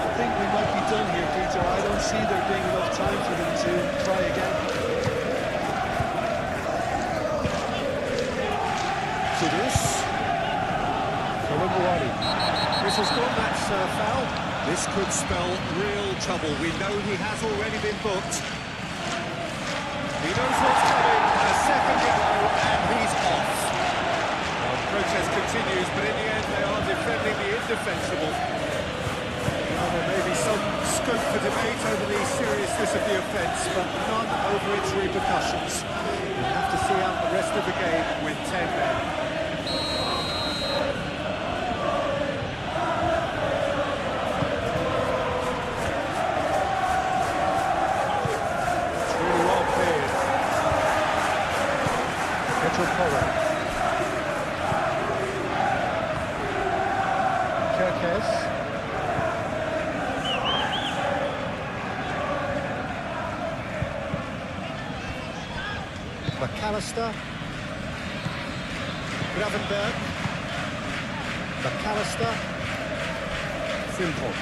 I think we might be done here, Peter. I don't see there being enough time for them to try again. Kudus. Colomwani. This has got that foul. This could spell real trouble. We know he has already been booked. He knows what's coming. A second to go, and he's off. Protest continues, but in the end they are defending the indefensible. Well, there may be some scope for debate over the seriousness of the offence, but none over its repercussions. We'll have to see out the rest of the game with 10 men. It's really well cleared. Porro. Kirkes. McAllister. Gravenberg. McAllister. Frimpong.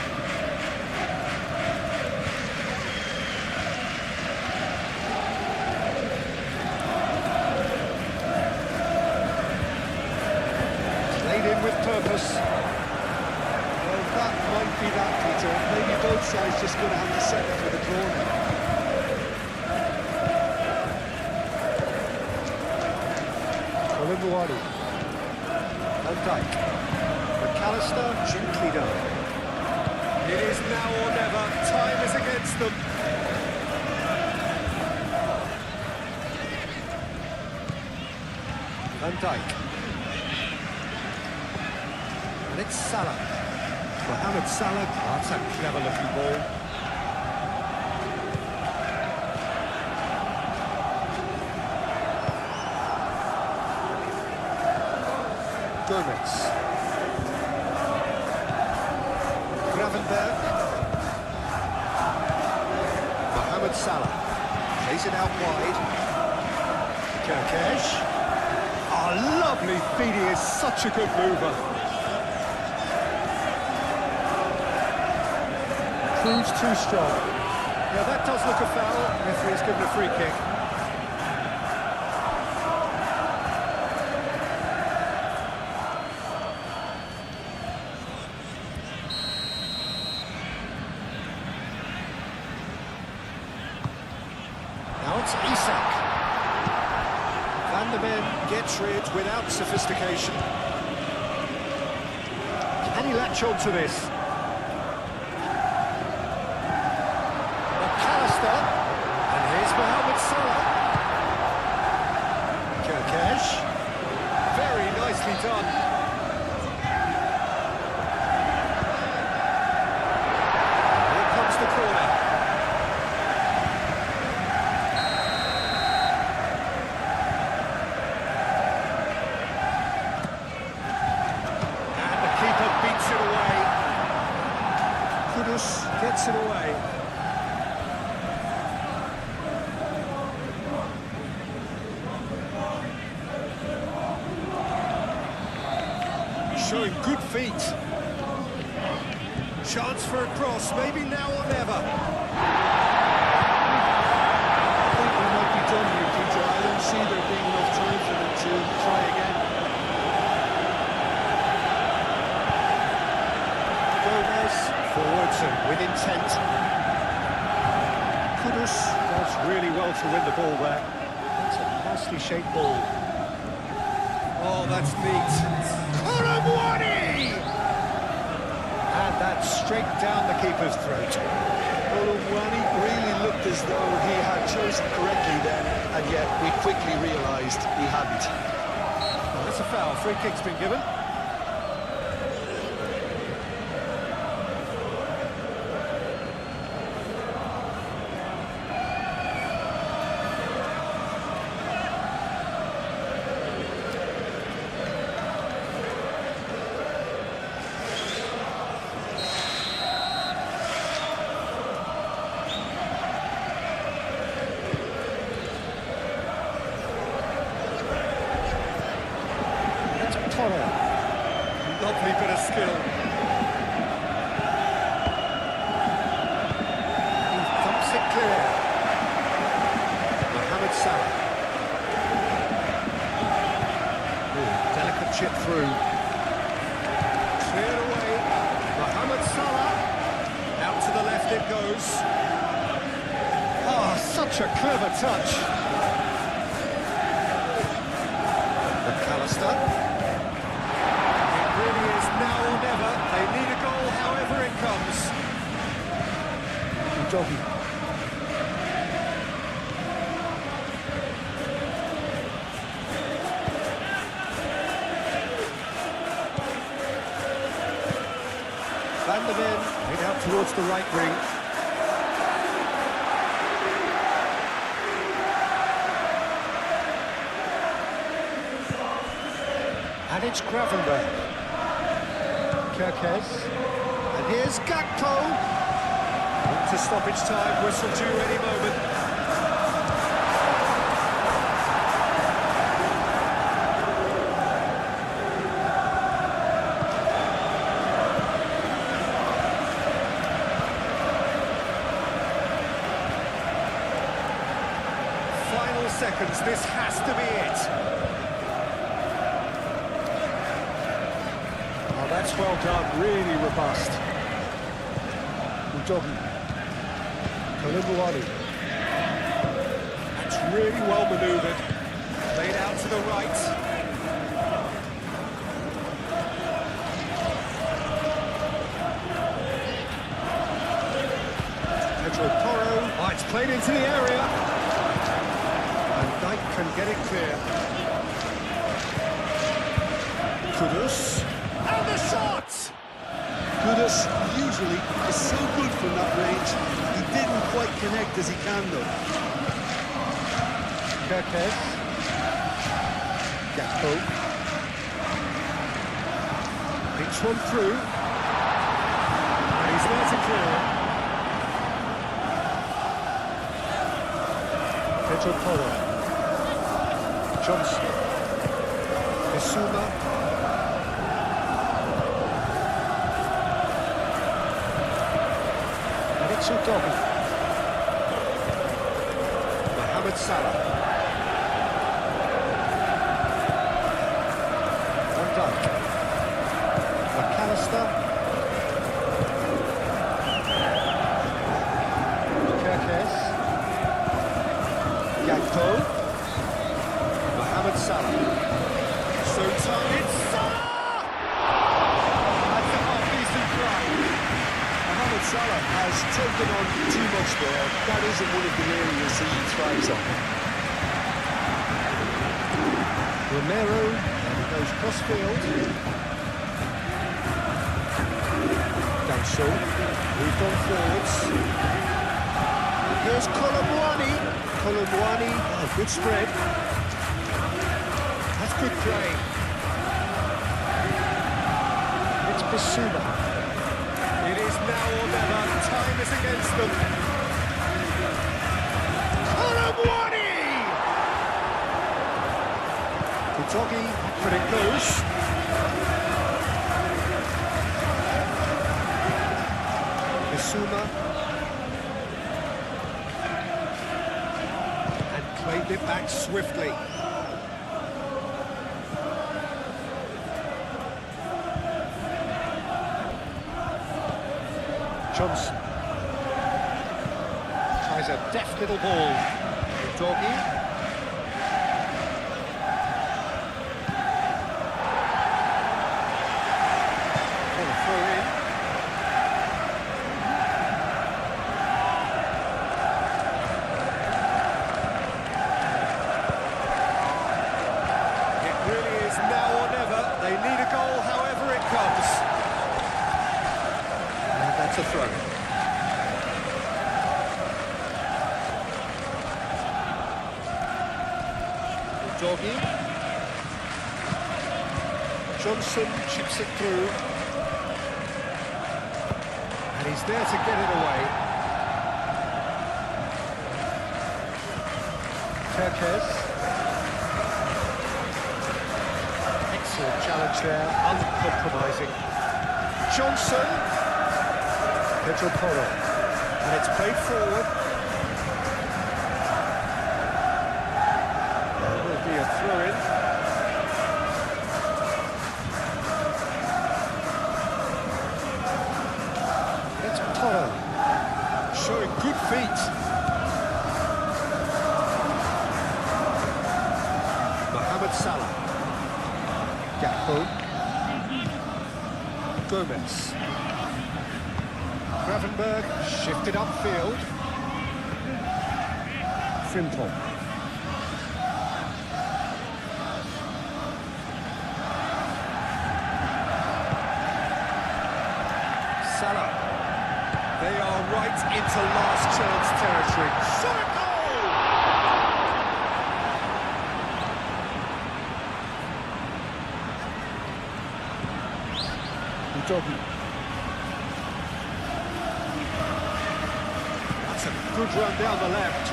purpose. Well, that might be that, Peter. Maybe both sides just going to have to settle for the draw now. Koulibaly. Van Dijk. McAllister, gently done. It is now or never. Time is against them. Van Dijk. And it's Salah. Mohamed Salah. Oh, that's a clever-looking ball. Gomez. Gravenberg. Mohamed Salah. Plays it out wide. Kirkesh. Oh, lovely feed. He is such a good mover. Proves too strong. Yeah, that does look a foul. Referee's given a free kick. Now it's Isak. Van der Ven gets rid without sophistication. Can he latch on to this? McAllister. And here's Mohamed Salah. Kirkesh. Very nicely done. Here comes the corner. Beats it away. Kudus gets it away. Showing good feet. Chance for a cross, maybe now or never. I think we might be done here, Peter. I don't see there being enough time for them to try again. Forwards and with intent. Kudus does really well to win the ball there. That's a nicely shaped ball. Oh, that's neat. Koulibaly! And that's straight down the keeper's throat. Koulibaly really looked as though he had chosen correctly then, and yet we quickly realised he hadn't. Well, that's a foul. Free kick's been given. Lovely bit of skill. He thumps it clear. Mohamed Salah. Ooh, delicate chip through. Cleared away. Mohamed Salah. Out to the left it goes. Oh, such a clever touch. McAllister. Really is now or never. They need a goal however it comes. Doggy. Van der Ven made out towards the right wing. And it's Gravenberg. Kirkesh. And here's Gakpo. Into stoppage time, whistle due any moment. Final seconds, this has to be it. That's well done, really robust. Udogi. Kolumbuani. That's really well manoeuvred. Played out to the right. Toro. Oh, it's played into the area. And Knight can get it clear. Kudus. And the shot! Kudus usually is so good from that range. He didn't quite connect as he can, though. Kirkes. Gakpo. It's one through. And he's there to clear it. Toro. Johnson. Isuma. And it's Udogi. Mohamed Salah. Van Dijk. McAllister. Kirkes. Gakpo. Mohamed Salah. So it's Salah! That's a half-decent try. Mohamed Salah has taken on too much there. That isn't one of the areas he thrives on. Romero, and he goes cross-field. Danso, moved on forwards. Here's Kolumbuani. Kolumbuani, oh, good spread. That's good play. It's Bissouma. It is now or never. Time is against them. Kolumbuani! Udogi, but it goes. Bissouma. Played it back swiftly. Johnson. Tries a deft little ball. Udogi. For the throw in. They need a goal, however it comes. And that's a throw. Udogi. Johnson chips it through. And he's there to get it away. Kirkes. Challenge there, uncompromising. Johnson. Toro. And it's played forward. There will be a throw-in. It's Toro. Showing good feet. Mohamed Salah. Gakpo. Gomez. Gravenberg shifted upfield. Frimpong. Salah. They are right into last chance territory. Shot a goal! Udogi. That's a good run down the left.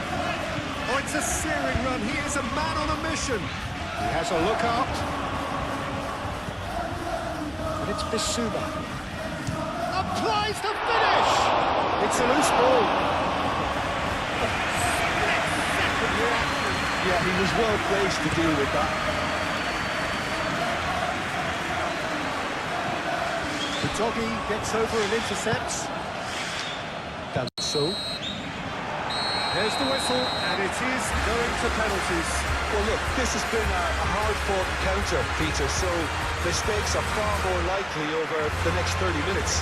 Oh, it's a searing run. He is a man on a mission. He has a look up. And it's Bissouma. Applies the finish! It's a loose ball. Split-second reaction. Yeah, he was well placed to deal with that. Doggy gets over and intercepts. So. There's the whistle, and it is going to penalties. Well, look, this has been a hard-fought encounter, Peter, so mistakes are far more likely over the next 30 minutes.